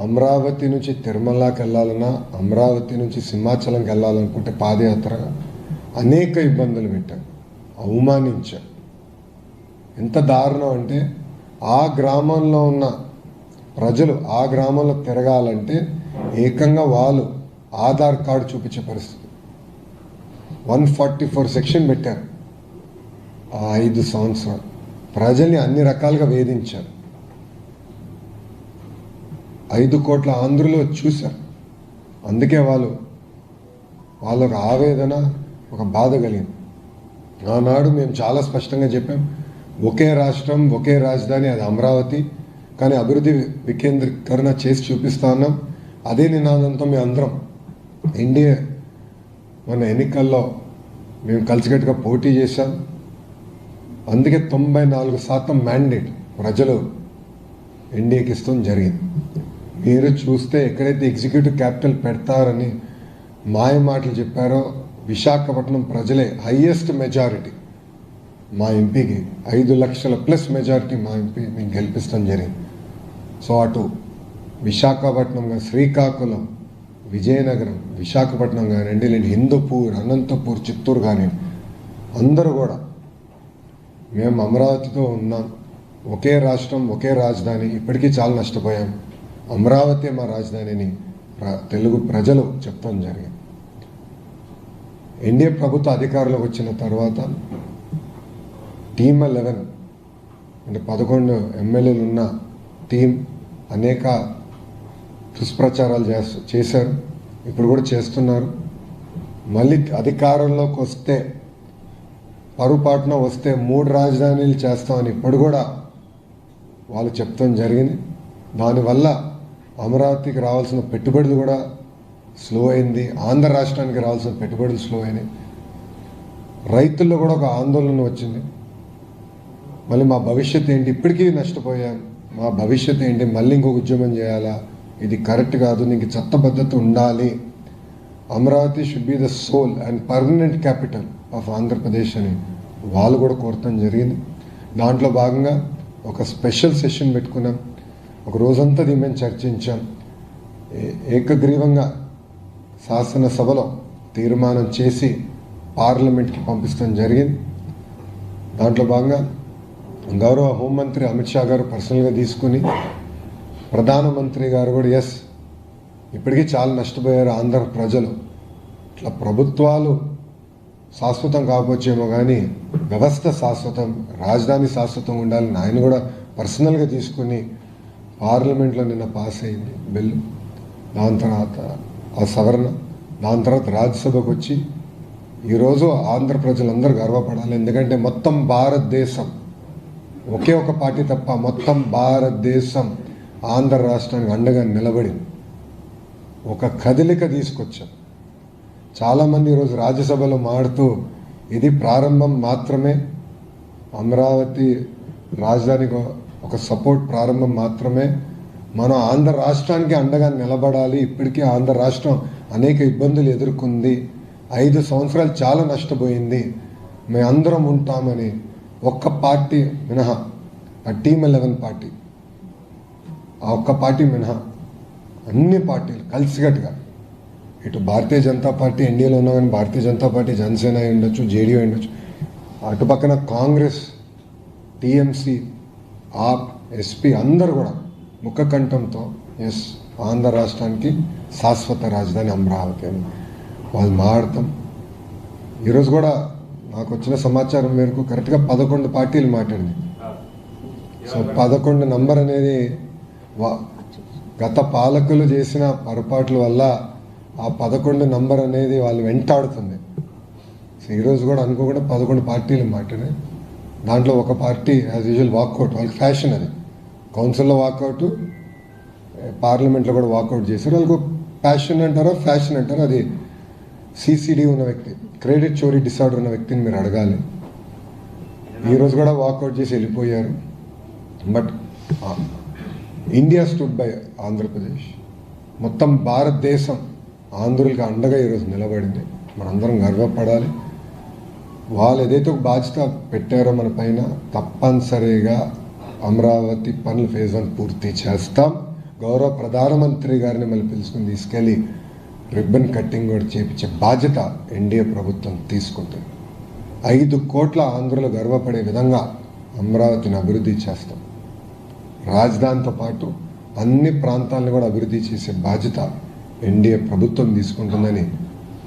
[SPEAKER 1] అమరావతి నుంచి తిరుమలకి వెళ్ళాలన్నా, అమరావతి నుంచి సింహాచలంకి వెళ్ళాలనుకుంటే పాదయాత్రగా అనేక ఇబ్బందులు పెట్టారు, అవమానించారు. ఎంత దారుణం అంటే ఆ గ్రామంలో ఉన్న ప్రజలు ఆ గ్రామంలో తిరగాలంటే ఏకంగా వాళ్ళు ఆధార్ కార్డు చూపించే పరిస్థితి. 144 సెక్షన్ పెట్టారు. ఆ 5 సంవత్సరాలు ప్రజల్ని అన్ని రకాలుగా వేధించారు. 5 కోట్ల ఆంధ్రులు చూశారు. అందుకే వాళ్ళకు ఆవేదన, ఒక బాధ కలిగింది. ఆనాడు మేము చాలా స్పష్టంగా చెప్పాం, ఒకే రాష్ట్రం, ఒకే రాజధాని, అది అమరావతి. కానీ అభివృద్ధి వికేంద్రీకరణ చేసి చూపిస్తా ఉన్నాం. అదే నినాదంతో మేము అందరం ఎన్డీఏ మన ఎన్నికల్లో మేము కలిసికట్టుగా పోటీ చేశాం. అందుకే 94% మ్యాండేట్ ప్రజలు ఎన్డీఏకి ఇస్తాం జరిగింది. మీరు చూస్తే ఎక్కడైతే ఎగ్జిక్యూటివ్ క్యాపిటల్ పెడతారని మాయ మాటలు చెప్పారో, విశాఖపట్నం ప్రజలే హైయెస్ట్ మెజారిటీ మా ఎంపీకి, 5 లక్షల ప్లస్ మెజారిటీ మా ఎంపీ మేము గెలిపిస్తాం జరిగింది. సో అటు విశాఖపట్నం కానీ, శ్రీకాకుళం, విజయనగరం, విశాఖపట్నం కానివ్వండి, లేదు హిందూపూర్, అనంతపూర్, చిత్తూరు కానివ్వండి, అందరూ కూడా మేము అమరావతితో ఉన్నాం. ఒకే రాష్ట్రం, ఒకే రాజధాని. ఇప్పటికీ చాలా నష్టపోయాం. అమరావతి మా రాజధానిని తెలుగు ప్రజలు చెప్తాం జరిగింది. ఎన్డీఏ ప్రభుత్వ అధికారంలోకి వచ్చిన తర్వాత టీమ్ 11 అంటే 11 ఎమ్మెల్యేలు ఉన్న టీం అనేక దుష్ప్రచారాలు చేశారు, ఇప్పుడు కూడా చేస్తున్నారు. మళ్ళీ అధికారంలోకి వస్తే పరుపాటున వస్తే 3 రాజధానులు చేస్తామని ఇప్పుడు కూడా వాళ్ళు చెప్తాం జరిగింది. దానివల్ల అమరావతికి రావాల్సిన పెట్టుబడులు కూడా స్లో అయింది, ఆంధ్ర రాష్ట్రానికి రావాల్సిన పెట్టుబడులు స్లో అయినాయి. రైతుల్లో కూడా ఒక ఆందోళన వచ్చింది. మళ్ళీ మా భవిష్యత్తు ఏంటి, ఇప్పటికీ నష్టపోయాం, మా భవిష్యత్తు ఏంటి, మళ్ళీ ఇంకొక ఉద్యమం చేయాలా, ఇది కరెక్ట్ కాదు, నీకు చట్టబద్ధత ఉండాలి, Amaravati should be the sole and permanent capital of Andhra Pradesh అని వాళ్ళు కూడా కోరటం జరిగింది. దాంట్లో భాగంగా ఒక స్పెషల్ సెషన్ పెట్టుకున్నాం, ఒక రోజంతా దీని మేము చర్చించాం. ఏకగ్రీవంగా శాసనసభలో తీర్మానం చేసి పార్లమెంట్కి పంపిస్తాం జరిగింది. దాంట్లో భాగంగా గౌరవ హోంమంత్రి అమిత్ షా గారు పర్సనల్గా తీసుకుని ప్రధానమంత్రి గారు కూడా ఇప్పటికీ చాలా నష్టపోయారు ఆంధ్ర ప్రజలు, ఇట్లా ప్రభుత్వాలు శాశ్వతం కాకపోవచ్చేమో కానీ వ్యవస్థ శాశ్వతం, రాజధాని శాశ్వతం ఉండాలని ఆయన కూడా పర్సనల్గా తీసుకుని పార్లమెంట్లో నిన్న పాస్ అయింది బిల్లు. దాని తర్వాత ఆ సవరణ, దాని తర్వాత రాజ్యసభకు వచ్చి ఈరోజు ఆంధ్ర ప్రజలందరూ గర్వపడాలి. ఎందుకంటే మొత్తం భారతదేశం, ఒకే ఒక పార్టీ తప్ప మొత్తం భారతదేశం ఆంధ్ర రాష్ట్రానికి అండగా నిలబడి ఒక కదలిక తీసుకొచ్చాం. చాలామంది ఈరోజు రాజ్యసభలో మాడుతూ ఇది ప్రారంభం మాత్రమే, అమరావతి రాజధానికి ఒక సపోర్ట్ ప్రారంభం మాత్రమే, మనం ఆంధ్ర రాష్ట్రానికి అండగా నిలబడాలి. ఇప్పటికీ ఆంధ్ర రాష్ట్రం అనేక ఇబ్బందులు ఎదుర్కొంది, 5 సంవత్సరాలు చాలా నష్టపోయింది, మేమందరం ఉంటామని ఒక్క పార్టీ మినహా, ఆ టీమ్ 11 పార్టీ, ఆ ఒక్క పార్టీ మినహా అన్ని పార్టీలు కలిసికట్టుగా, ఇటు భారతీయ జనతా పార్టీ ఎన్డీఏలో ఉన్నా కానీ భారతీయ జనతా పార్టీ, జనసేన అయి ఉండొచ్చు, జేడీయూ అయి ఉండొచ్చు, అటు పక్కన కాంగ్రెస్, టీఎంసీ, ఆప్, ఎస్పీ అందరూ కూడా ముఖకంఠంతో ఆంధ్ర రాష్ట్రానికి శాశ్వత రాజధాని అమరావతి అని వాళ్ళు మాట్లాడతాం. ఈరోజు కూడా నాకు వచ్చిన సమాచారం మేరకు కరెక్ట్గా 11 పార్టీలు మాట్లాడింది. సో 11 నంబర్ అనేది గత పాలకులు చేసిన పొరపాట్ల వల్ల ఆ 11 నంబర్ అనేది వాళ్ళు వెంటాడుతుంది. సో ఈరోజు కూడా అనుకోకుండా 11 పార్టీలు మాట్లాడాయి. దాంట్లో ఒక పార్టీ యాజ్ యూజువల్ వాకౌట్, వాళ్ళకి ఫ్యాషన్ అది, కౌన్సిల్లో వాకౌట్, పార్లమెంట్లో కూడా వాకౌట్ చేశారు. వాళ్ళకు ప్యాషన్ అంటారో ఫ్యాషన్ అంటారో, అది సిసిడి ఉన్న వ్యక్తి, క్రెడిట్ చోరీ డిసార్డర్ ఉన్న వ్యక్తిని మీరు అడగాలి. ఈరోజు కూడా వాకౌట్ చేసి వెళ్ళిపోయారు. But India stood by Andhra Pradesh, మొత్తం భారతదేశం ఆంధ్రులకి అండగా ఈరోజు నిలబడింది. మనందరం గర్వపడాలి. వాళ్ళు ఏదైతే ఒక బాధ్యత పెట్టారో మన పైన, తప్పనిసరిగా అమరావతి పనులు ఫేజ్ 1 పూర్తి చేస్తాం. గౌరవ ప్రధానమంత్రి గారిని మళ్ళీ పిలుచుకుని తీసుకెళ్ళి రిబ్బన్ కట్టింగ్ కూడా చేపించే బాధ్యత ఎన్డీఏ ప్రభుత్వం తీసుకుంటుంది. 5 కోట్ల ఆంధ్రులు గర్వపడే విధంగా అమరావతిని అభివృద్ధి చేస్తాం. రాజధానితో పాటు అన్ని ప్రాంతాలను కూడా అభివృద్ధి చేసే బాధ్యత ఎన్డీఏ ప్రభుత్వం తీసుకుంటుందని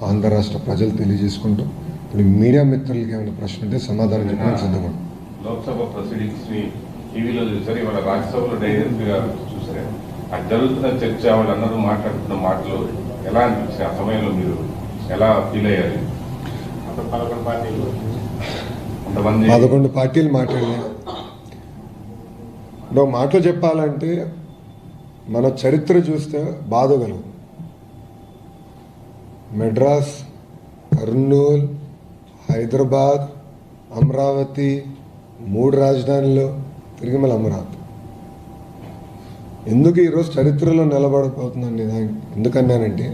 [SPEAKER 1] ఆంధ్ర రాష్ట్ర ప్రజలు తెలియజేసుకుంటూ, ఇప్పుడు మీడియా మిత్రులకి ఏమైనా ప్రశ్న ఉంటే సమాధానం చెప్పడానికి సిద్ధంగా ఉంటాం.
[SPEAKER 6] లోక్సభ ప్రొసీడింగ్స్ ని టీవీలో చూసారు, ఇవాళ రాజ్యసభలో డైరెక్ట్ గా చూసారు. అది జరుగుతున్న చర్చ, వాళ్ళందరూ మాట్లాడుతున్న మాటలు ఎలా అనిపించాయి? ఆ సమయంలో మీరు ఎలా ఫీల్ అయ్యారు? 11
[SPEAKER 1] పార్టీలు మాట్లాడినాయి. నువ్వు మాటలు చెప్పాలంటే మన చరిత్ర చూస్తే బాధగలవు. మెడ్రాస్, కర్నూలు, హైదరాబాద్, అమరావతి, 3 రాజధానులు, తిరిగి మళ్ళీ అమరావతి. ఎందుకు ఈరోజు చరిత్రలో నిలబడిపోతుందండి? ఎందుకన్నానంటే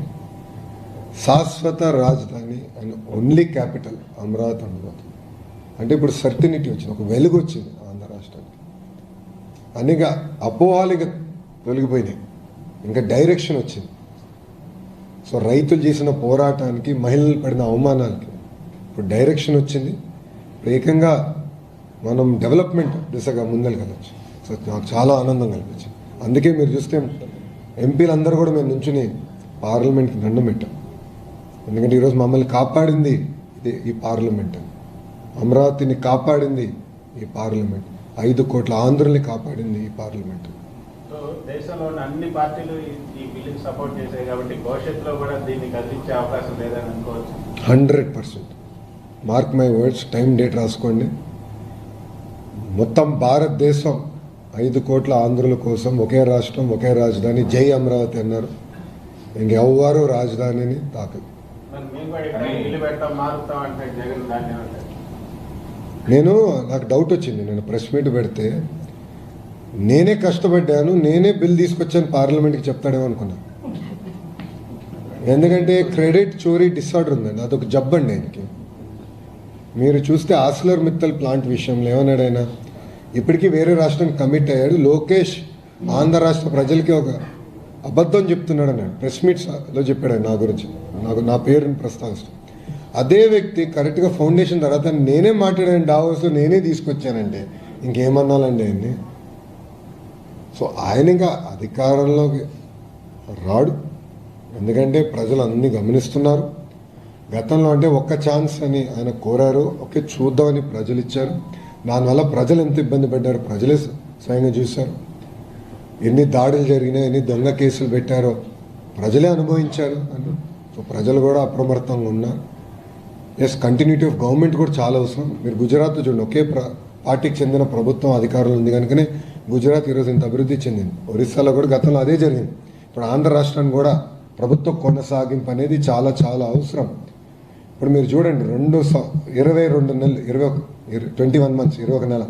[SPEAKER 1] శాశ్వత రాజధాని అండ్ ఓన్లీ క్యాపిటల్ అమరావతి ఉండబోతుంది. అంటే ఇప్పుడు సర్టినిటీ వచ్చింది, ఒక వెలుగు వచ్చింది ఆంధ్ర రాష్ట్రానికి. అనేక అపోహాలు ఇక తొలగిపోయినాయి, ఇంకా డైరెక్షన్ వచ్చింది. సో రైతులు చేసిన పోరాటానికి, మహిళలు పడిన అవమానాలకి ఇప్పుడు డైరెక్షన్ వచ్చింది. ఇప్పుడు ఏకంగా మనం డెవలప్మెంట్ దిశగా ముందరకెళ్ళచ్చు. సో నాకు చాలా ఆనందం కల్పించింది. అందుకే మీరు చూస్తే ఎంపీలు అందరూ కూడా మేము నుంచుని పార్లమెంట్కి దండం పెట్టాం. ఎందుకంటే ఈరోజు మమ్మల్ని కాపాడింది ఈ పార్లమెంట్. అమరావతిని కాపాడింది ఈ పార్లమెంట్. 5 కోట్ల ఆంధ్రుల్ని కాపాడింది ఈ పార్లమెంట్.
[SPEAKER 7] సో దేశంలోని అన్ని పార్టీలు ఈ బిల్లుకి సపోర్ట్ చేశాయి కాబట్టి భవిష్యత్తులో కూడా దీన్ని కదిలించే అవకాశం లేదని అనుకోవచ్చు.
[SPEAKER 1] 100%. Mark my words, time date రాసుకోండి. మొత్తం భారతదేశం 5 కోట్ల ఆంధ్రుల కోసం ఒకే రాష్ట్రం, ఒకే రాజధాని, జై అమరావతి అన్నారు. ఇంకెవ్వరూ రాజధానిని తాకదు. నాకు డౌట్ వచ్చింది. నేను ప్రెస్ మీట్ పెడితే నేనే కష్టపడ్డాను, నేనే బిల్ తీసుకొచ్చాను పార్లమెంట్కి చెప్తాడేమో అనుకున్నా. ఎందుకంటే క్రెడిట్ చోరీ డిసార్డర్ ఉందండి, అదొక జబ్బు అండి ఆయనకి. మీరు చూస్తే ఆర్సిలర్ మిత్తల్ ప్లాంట్ విషయంలో ఏమన్నాడైనా, ఇప్పటికీ వేరే రాష్ట్రానికి కమిట్ అయ్యాడు. లోకేష్ ఆంధ్ర రాష్ట్ర ప్రజలకి ఒక అబద్ధం చెప్తున్నాడు అన్నాడు. ప్రెస్ మీట్స్లో చెప్పాడు నా గురించి, నా పేరుని ప్రస్తావిస్తాను. అదే వ్యక్తి కరెక్ట్గా ఫౌండేషన్ తర్వాత నేనే మాట్లాడాను డావోస్లో, నేనే తీసుకొచ్చానంటే ఇంకేమన్నాలండి ఆయన్ని. సో ఆయన ఇంకా అధికారంలోకి రాడు. ఎందుకంటే ప్రజలు అన్నీ గమనిస్తున్నారు. గతంలో అంటే ఒక్క ఛాన్స్ అని ఆయన కోరారు, ఓకే చూద్దామని ప్రజలు ఇచ్చారు. దానివల్ల ప్రజలు ఎంత ఇబ్బంది పడ్డారో ప్రజలే స్వయంగా చూశారు. ఎన్ని దాడులు జరిగినాయి, ఎన్ని దొంగ కేసులు పెట్టారో ప్రజలే అనుభవించారు అని. సో ప్రజలు కూడా అప్రమత్తంగా ఉన్నారు. ఎస్, కంటిన్యూటీ ఆఫ్ గవర్నమెంట్ కూడా చాలా అవసరం. మీరు గుజరాత్ చూడండి, ఒకే పార్టీకి చెందిన ప్రభుత్వం అధికారంలో ఉంది కనుకనే గుజరాత్ ఈరోజు ఇంత అభివృద్ధి చెందింది. ఒరిస్సాలో కూడా గతంలో అదే జరిగింది. ఇప్పుడు ఆంధ్ర రాష్ట్రానికి కూడా ప్రభుత్వ కొనసాగింపు అనేది చాలా చాలా అవసరం. ఇప్పుడు మీరు చూడండి, 22 నెలలు 21 మంత్స్ 21 నెల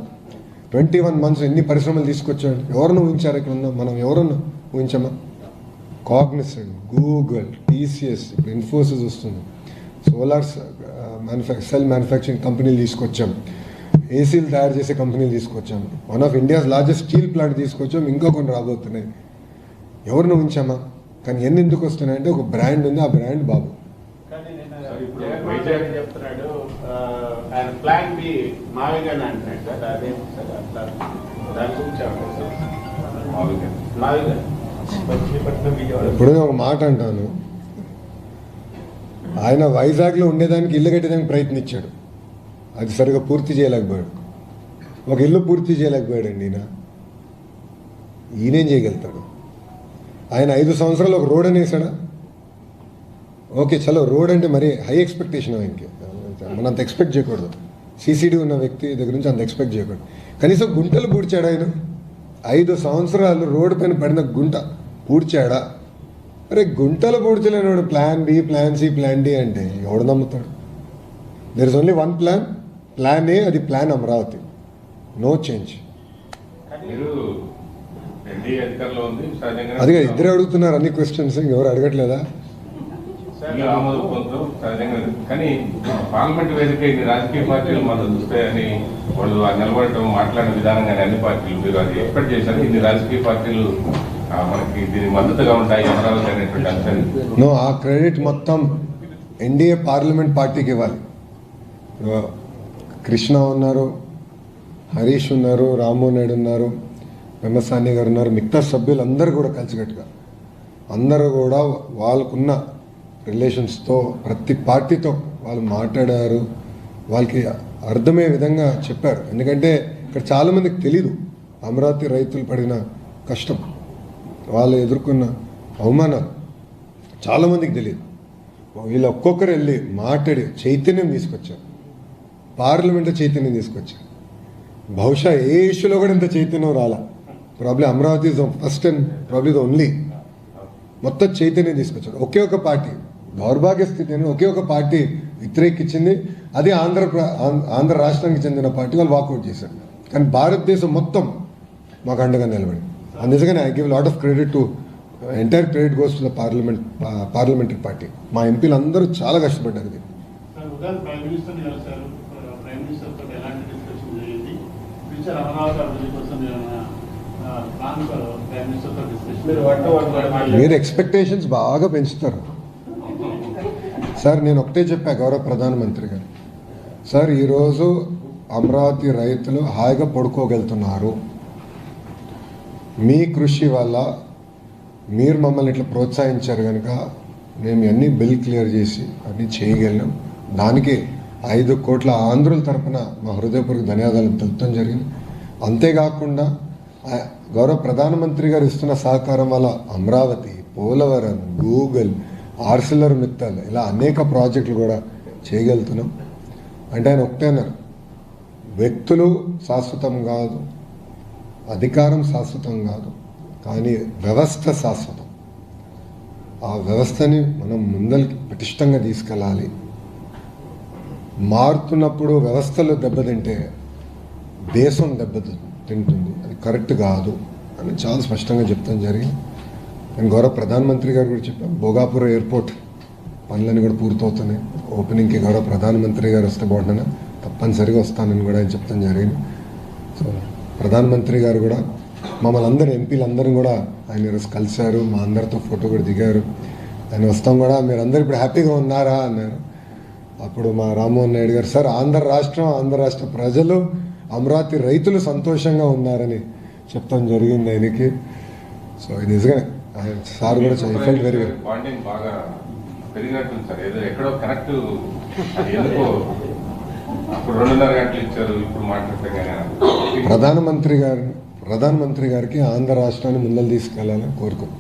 [SPEAKER 1] 21 మంత్స్ ఎన్ని పరిశ్రమలు తీసుకొచ్చాడు. ఎవరిని ఊహించారు? ఇక్కడ ఉన్నాం మనం, ఎవరన్నా ఊహించామా? కాగ్నిసెంట్, గూగుల్, టీసీఎస్, ఇప్పుడు ఇన్ఫోసిస్ వస్తుంది, సోలార్ సెల్ మ్యానుఫ్యాక్చరింగ్ కంపెనీలు తీసుకొచ్చాం, ఏసీలు తయారు చేసే కంపెనీలు తీసుకొచ్చాం, one of India's largest steel plant తీసుకొచ్చాం, ఇంకా కొన్ని రాబోతున్నాయి. ఎవరిని ఊహించామా? కానీ ఎన్ని ఎందుకు వస్తున్నాయంటే ఒక బ్రాండ్ ఉంది, ఆ బ్రాండ్ బాబు.
[SPEAKER 7] చెప్తున్నాడు ఆయన ప్లాన్ బి మావిగానే అంటున్నాడు సార్. అదే సార్ అట్లా దాని గురించి
[SPEAKER 1] ఇప్పుడు ఒక మాట అంటాను, ఆయన వైజాగ్లో ఉండేదానికి ఇల్లు కట్టేదానికి ప్రయత్నించాడు, అది సరిగా పూర్తి చేయలేకపోయాడు. ఒక ఇల్లు పూర్తి చేయలేకపోయాడండి ఈయనేం చేయగలుగుతాడు? ఆయన 5 సంవత్సరాలు ఒక రోడ్ అనేసాడా? ఓకే చలో, రోడ్ అంటే మరి హై ఎక్స్పెక్టేషన్ ఆయనకి, మనం అంత ఎక్స్పెక్ట్ చేయకూడదు. సీసీడీ ఉన్న వ్యక్తి దగ్గర నుంచి అంత ఎక్స్పెక్ట్ చేయకూడదు. కనీసం గుంటలు పూడ్చాడు ఆయన. 5 సంవత్సరాలు రోడ్డు పైన పడిన గుంట పూడ్చాడా? అరే గుంటలు పూడ్చలేనాడు. Plan B, plan C, plan D అంటే ఎవడు నమ్ముతాడు? There is only one plan, plan A, అది ప్లాన్ అమరావతి, నో చేంజ్. అదిగా ఇద్దరే అడుగుతున్నారు అన్ని క్వశ్చన్స్, ఎవరు అడగట్లేదా?
[SPEAKER 6] కానీ పార్లమెంట్ వేదిక ఇన్ని రాజకీయ పార్టీలు మనం చూస్తాయని వాళ్ళు నిలబడటం, మాట్లాడిన విధానంగా అన్ని పార్టీలు మీరు అది ఎక్స్పెక్ట్ చేశారు. ఇన్ని రాజకీయ పార్టీలు మనకి దీనికి మద్దతుగా ఉంటాయి అమరావతి అనేటువంటి అంశాన్ని.
[SPEAKER 1] నో, ఆ క్రెడిట్ మొత్తం ఎన్డీఏ పార్లమెంట్ పార్టీకి ఇవ్వాలి. కృష్ణ ఉన్నారు, హరీష్ ఉన్నారు, రామ్మోహన్ నాయుడు ఉన్నారు, వెమ్మసాని గారు ఉన్నారు, మిగతా సభ్యులు అందరూ కూడా కలిసికట్టుగా అందరూ కూడా వాళ్ళకున్న రిలేషన్స్తో ప్రతి పార్టీతో వాళ్ళు మాట్లాడారు, వాళ్ళకి అర్థమయ్యే విధంగా చెప్పారు. ఎందుకంటే ఇక్కడ చాలామందికి తెలీదు అమరావతి రైతులు పడిన కష్టం, వాళ్ళు ఎదుర్కొన్న అవమానాలు చాలామందికి తెలియదు. వీళ్ళు ఒక్కొక్కరు వెళ్ళి మాట్లాడి చైతన్యం తీసుకొచ్చారు, పార్లమెంట్లో చైతన్యం తీసుకొచ్చారు. బహుశా ఏ ఇష్యూలో కూడా ఇంత చైతన్యం రాలా. Probably Amaravati is the first and probably the only. మొత్తం చైతన్యం తీసుకొచ్చారు. ఒకే ఒక పార్టీ, దౌర్భాగ్య స్థితి అని ఒకే ఒక పార్టీ వ్యతిరేకించింది, అది ఆంధ్ర రాష్ట్రానికి చెందిన పార్టీ, వాళ్ళు వాకౌట్ చేశారు. కానీ భారతదేశం మొత్తం మాకు అండగా నిలబడి. అందుకని I give lot of credit to entire credit goes to the parliamentary party. మా ఎంపీలు అందరూ చాలా కష్టపడ్డారు. ఇది మీరు ఎక్స్పెక్టేషన్స్ బాగా పెంచుతారు సార్. నేను ఒకటే చెప్పా గౌరవ ప్రధానమంత్రి గారు, సార్ ఈరోజు అమరావతి రైతులు హాయిగా పడుకోగలుగుతున్నారు. మీ కృషి వల్ల మీరు మమ్మల్ని ఇట్లా ప్రోత్సహించారు కనుక మేము అన్నీ బిల్ క్లియర్ చేసి అన్నీ చేయగలిగాం. దానికి 5 కోట్ల ఆంధ్రుల తరపున మా హృదయపూర్వక ధన్యవాదాలు తెలుపడం జరిగింది. అంతేకాకుండా గౌరవ ప్రధానమంత్రి గారు ఇస్తున్న సహకారం వల్ల అమరావతి, పోలవరం, గూగుల్, ఆర్సిలర్ మిత్తల్ ఇలా అనేక ప్రాజెక్టులు కూడా చేయగలుగుతున్నాం. అంటే ఆయన ఒకటే అన్నారు, వ్యక్తులు శాశ్వతం కాదు, అధికారం శాశ్వతం కాదు, కానీ వ్యవస్థ శాశ్వతం. ఆ వ్యవస్థని మనం ముందరికి పటిష్టంగా తీసుకెళ్ళాలి. మారుతున్నప్పుడు వ్యవస్థలు దెబ్బతింటే దేశం దెబ్బతింటుంది, అది కరెక్ట్ కాదు అని చాలా స్పష్టంగా చెప్తాం జరిగింది. నేను గౌరవ ప్రధానమంత్రి గారు కూడా చెప్పాను, భోగాపురం ఎయిర్పోర్ట్ పనులన్నీ కూడా పూర్తవుతున్నాయి. ఓపెనింగ్కి గౌరవ ప్రధానమంత్రి గారు వస్తే బాగుంటున్నా, తప్పనిసరిగా వస్తానని కూడా ఆయన చెప్తాం జరిగింది. సో ప్రధానమంత్రి గారు కూడా మమ్మల్ని అందరూ ఎంపీలందరూ కూడా ఆయన ఈరోజు కలిశారు, మా అందరితో ఫోటో కూడా దిగారు. ఆయన వస్తాం కూడా మీరు అందరూ ఇప్పుడు హ్యాపీగా ఉన్నారా అన్నారు. అప్పుడు మా రామ్మోహన్ నాయుడు గారు, సార్ ఆంధ్ర రాష్ట్ర ప్రజలు, అమరావతి రైతులు సంతోషంగా ఉన్నారని చెప్తాం జరిగింది ఆయనకి. సో ఇది నిజంగానే ఆయన సార్ కూడా ఫెల్ట్ వెరీ వెరీ
[SPEAKER 6] బాండింగ్ బాగా పెరిగినట్టుంది సార్. ఏదో ఎక్కడో కరెక్ట్ ఎందుకో అప్పుడు 2.5 గంటలు ఇచ్చారు, ఇప్పుడు మాట్లాడితే ప్రధానమంత్రి గారికి ఆంధ్ర రాష్ట్రాన్ని ముందలు తీసుకెళ్లాలని కోరుకున్నాం.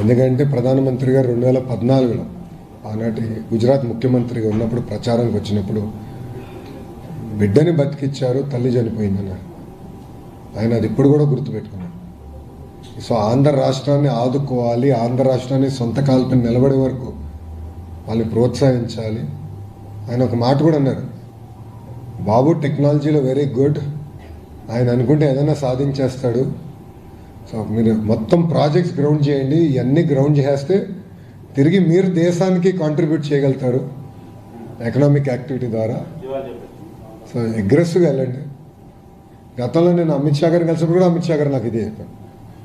[SPEAKER 6] ఎందుకంటే ప్రధానమంత్రి గారు 2014లో ఆనాటి గుజరాత్ ముఖ్యమంత్రిగా ఉన్నప్పుడు ప్రచారానికి వచ్చినప్పుడు బిడ్డని బతికిచ్చారు, తల్లి చనిపోయిందన్నారు. ఆయన అది ఇప్పుడు కూడా గుర్తుపెట్టుకున్నాడు. సో ఆంధ్ర రాష్ట్రాన్ని ఆదుకోవాలి, ఆంధ్ర రాష్ట్రాన్ని సొంత కాల్పై నిలబడే వరకు వాళ్ళని ప్రోత్సహించాలి. ఆయన ఒక మాట కూడా అన్నారు, బాబు టెక్నాలజీలో వెరీ గుడ్, ఆయన అనుకుంటే ఏదైనా సాధించేస్తాడు. సో మీరు మొత్తం ప్రాజెక్ట్స్ గ్రౌండ్ చేయండి, ఇవన్నీ గ్రౌండ్ చేస్తే తిరిగి మీరు దేశానికి కాంట్రిబ్యూట్ చేయగలుగుతారు ఎకనామిక్ యాక్టివిటీ ద్వారా. సో అగ్రెసివ్గా వెళ్ళండి. గతంలో నేను అమిత్ షా గారిని కలిసినప్పుడు కూడా అమిత్ షా గారు నాకు ఇదే చెప్పాను,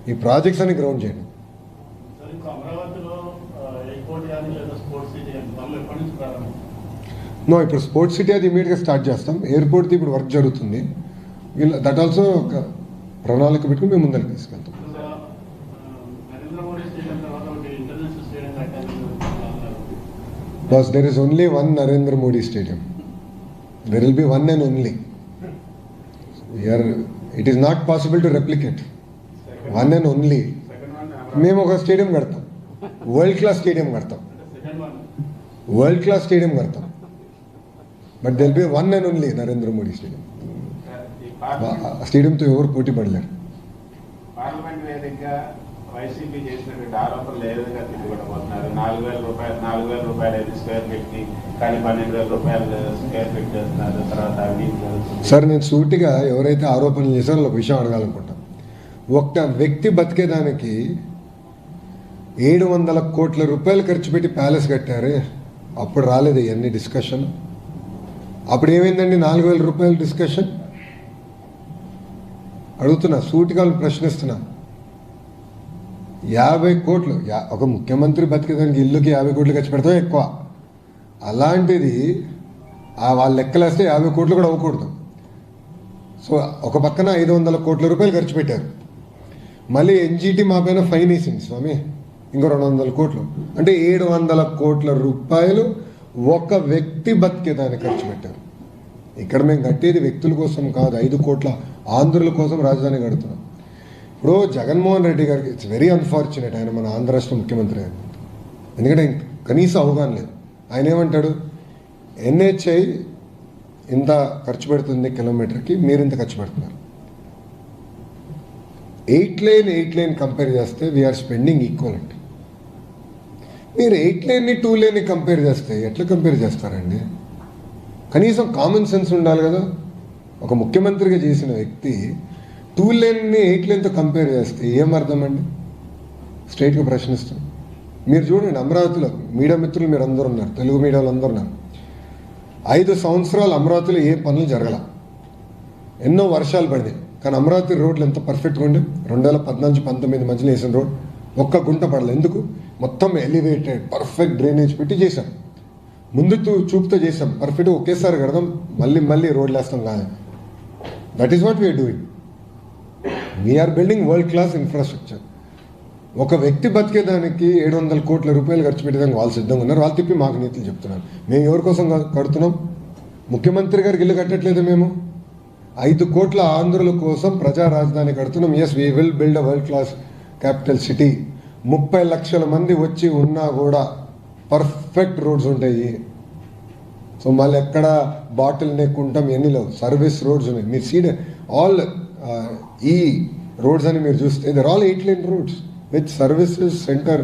[SPEAKER 6] ఈ ప్రాజెక్ట్స్ అన్ని గ్రౌండ్ చేయండి. నో, ఇప్పుడు స్పోర్ట్స్ సిటీ అది ఇమీడియట్గా స్టార్ట్ చేస్తాం. ఎయిర్పోర్ట్ది ఇప్పుడు వర్క్ జరుగుతుంది. దట్ ఆల్సో ఒక ప్రణాళిక పెట్టుకుని మేము ముందరికి తీసుకెళ్తాం. Because there is only one Narendra Modi Stadium. There will be one and only. It is not possible to replicate. One and only. మేము ఒక స్టేడియం కడతాం, వరల్డ్ క్లాస్ స్టేడియం కడతాం, but there be one and only Narendra Modi stadium. స్టేడియంతో ఎవరు పోటీ పడలేరు.
[SPEAKER 7] Parliament వేదికగా YCP చేసినటువంటి ఆరోపణలు ఏ విధంగా తిరుగుబడబోతున్నారు? 4,000 రూపాయలు అయితే స్క్వేర్ ఫీట్కి, కానీ 12,000 రూపాయలు స్క్వేర్ ఫీట్ చేస్తున్నారు. తర్వాత
[SPEAKER 1] సార్ నేను సూటిగా ఎవరైతే ఆరోపణలు చేశారో ఒక విషయం అడగాలనుకుంటాం. ఒక్క వ్యక్తి బతికేదానికి 700 కోట్ల రూపాయలు ఖర్చు పెట్టి ప్యాలెస్ కట్టారే, అప్పుడు రాలేదు ఇవన్నీ డిస్కషన్. అప్పుడు ఏమైందండి 4,000 రూపాయల డిస్కషన్? అడుగుతున్నా, సూటిగా ప్రశ్నిస్తున్నా. 50 కోట్లు ఒక ముఖ్యమంత్రి బతికేదానికి ఇల్లుకి 50 కోట్లు ఖర్చు పెడతాం ఎక్కువ. అలాంటిది వాళ్ళ లెక్కలేస్తే 50 కోట్లు కూడా అవ్వకూడదు. సో ఒక పక్కన 500 కోట్ల రూపాయలు ఖర్చు పెట్టారు. మళ్ళీ ఎన్జిటి మా పైన ఫైన్ వేసింది స్వామి, ఇంకో 200 కోట్లు. అంటే 700 కోట్ల రూపాయలు ఒక వ్యక్తి బతికేదానికి ఖర్చు పెట్టారు. ఇక్కడ మేము కట్టేది వ్యక్తుల కోసం కాదు, 5 కోట్ల ఆంధ్రుల కోసం రాజధాని కడుతున్నాం. ఇప్పుడు జగన్మోహన్ రెడ్డి గారికి ఇట్స్ వెరీ అన్ఫార్చునేట్, ఆయన మన ఆంధ్ర రాష్ట్ర ముఖ్యమంత్రి ఆయన, ఎందుకంటే కనీసం అవగాహన లేదు. ఆయన ఏమంటాడు, ఎన్హెచ్ఐ ఇంత ఖర్చు పెడుతుంది కిలోమీటర్కి, మీరు ఇంత ఖర్చు పెడుతున్నారు. 8 లైన్ కంపేర్ చేస్తే వీఆర్ స్పెండింగ్ ఈక్వల్ అండి. మీరు 8 లైన్ని 2 లైన్ని కంపేర్ చేస్తే ఎట్లా కంపేర్ చేస్తారండి? కనీసం కామన్ సెన్స్ ఉండాలి కదా. ఒక ముఖ్యమంత్రిగా చేసిన వ్యక్తి 2 లైన్ని 8 లైన్తో కంపేర్ చేస్తే ఏం అర్థం అండి? స్ట్రైట్గా ప్రశ్నిస్తాం. మీరు చూడండి, అమరావతిలో మీడియా మిత్రులు మీరు అందరూ ఉన్నారు, తెలుగు మీడియా వాళ్ళు అందరూ ఉన్నారు. 5 సంవత్సరాలు అమరావతిలో ఏ పనులు జరగల, ఎన్నో వర్షాలు పడినాయి, కానీ అమరావతి రోడ్లు ఎంత పర్ఫెక్ట్గా ఉండే. 2014-19 మధ్యలో వేసిన రోడ్ ఒక్క గుంట పడలేదు. ఎందుకు? మొత్తం ఎలివేటెడ్ పర్ఫెక్ట్ డ్రైనేజ్ పెట్టి చేశాం. ముందు చూపుతో చేసాం, పర్ఫెక్ట్గా ఒకేసారి కడదాం, మళ్ళీ రోడ్లు వేస్తాం కాదు. That is what we are doing. We are building world class infrastructure. ఒక వ్యక్తి బతికేదానికి 700 కోట్ల రూపాయలు ఖర్చు పెట్టేదానికి వాళ్ళు సిద్ధంగా ఉన్నారు. వాళ్ళు తిప్పి మాకు నీతులు చెప్తున్నారు. మేము ఎవరి కోసం కడుతున్నాం? ముఖ్యమంత్రి గారికి ఇల్లు కట్టట్లేదు మేము. 5 కోట్ల ఆంధ్రుల కోసం ప్రజా రాజధాని కడుతున్నాం. Yes, we will build a world class capital city. 30 లక్షల మంది వచ్చి ఉన్నా కూడా పర్ఫెక్ట్ రోడ్స్ ఉంటాయి. సో మళ్ళీ ఎక్కడ బాటిల్ నెక్ ఉంటాం ఎన్ని లేవు. సర్వీస్ రోడ్స్ ఉన్నాయి. మీరు సీడ్ ఆల్ ఈ రోడ్స్ అని మీరు చూస్తే they're all 8 lane roads with services centre,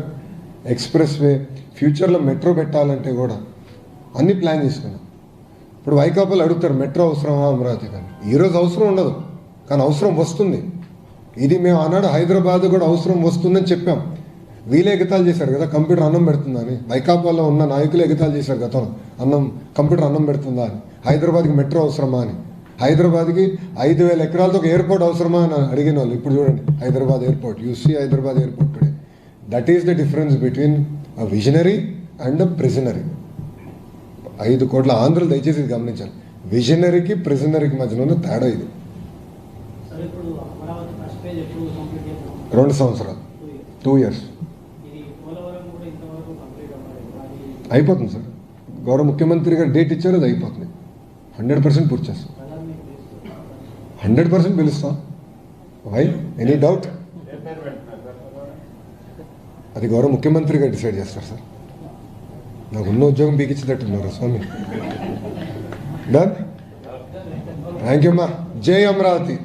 [SPEAKER 1] expressway. ఫ్యూచర్లో మెట్రో పెట్టాలంటే కూడా అన్ని ప్లాన్ చేసుకున్నాం. ఇప్పుడు వైకాపాలు అడుగుతారు మెట్రో అవసరమా అమరావతి కానీ. ఈరోజు అవసరం ఉండదు కానీ అవసరం వస్తుంది. ఇది మేము ఆనాడు హైదరాబాద్ కూడా అవసరం వస్తుందని చెప్పాం. వీళ్ళే ఎగతాలు చేశారు కదా కంప్యూటర్ అన్నం పెడుతుందని. వైకాపాలో ఉన్న నాయకులు ఎగతాలు చేశారు గతంలో కంప్యూటర్ అన్నం పెడుతుందా అని. హైదరాబాద్కి మెట్రో అవసరమా అని. హైదరాబాద్కి 5,000 ఎకరాలతో ఒక ఎయిర్పోర్ట్ అవసరమా అని అడిగిన వాళ్ళు ఇప్పుడు చూడండి Hyderabad airport. You see Hyderabad airport today. That is the difference between a visionary and a prisonary. 5 కోట్ల ఆంధ్రులు దయచేసి ఇది గమనించాలి. విజనరీకి ప్రిజనరీకి మధ్యలో ఉన్న తేడా ఇది. 2 సంవత్సరాలు, 2 years అయిపోతుంది సార్. గౌరవ ముఖ్యమంత్రి గారు డేట్ ఇచ్చారు, అది అయిపోతుంది. 100% పూర్తి చేస్తాం. 100% పిలుస్తాం. Why any doubt? అది గౌరవ ముఖ్యమంత్రి గారు డిసైడ్ చేస్తారు సార్. నాకు ఉన్న ఉద్యోగం పీకించేటట్టున్నారు స్వామి. డన్. థ్యాంక్ యూ అమ్మా. జై అమరావతి.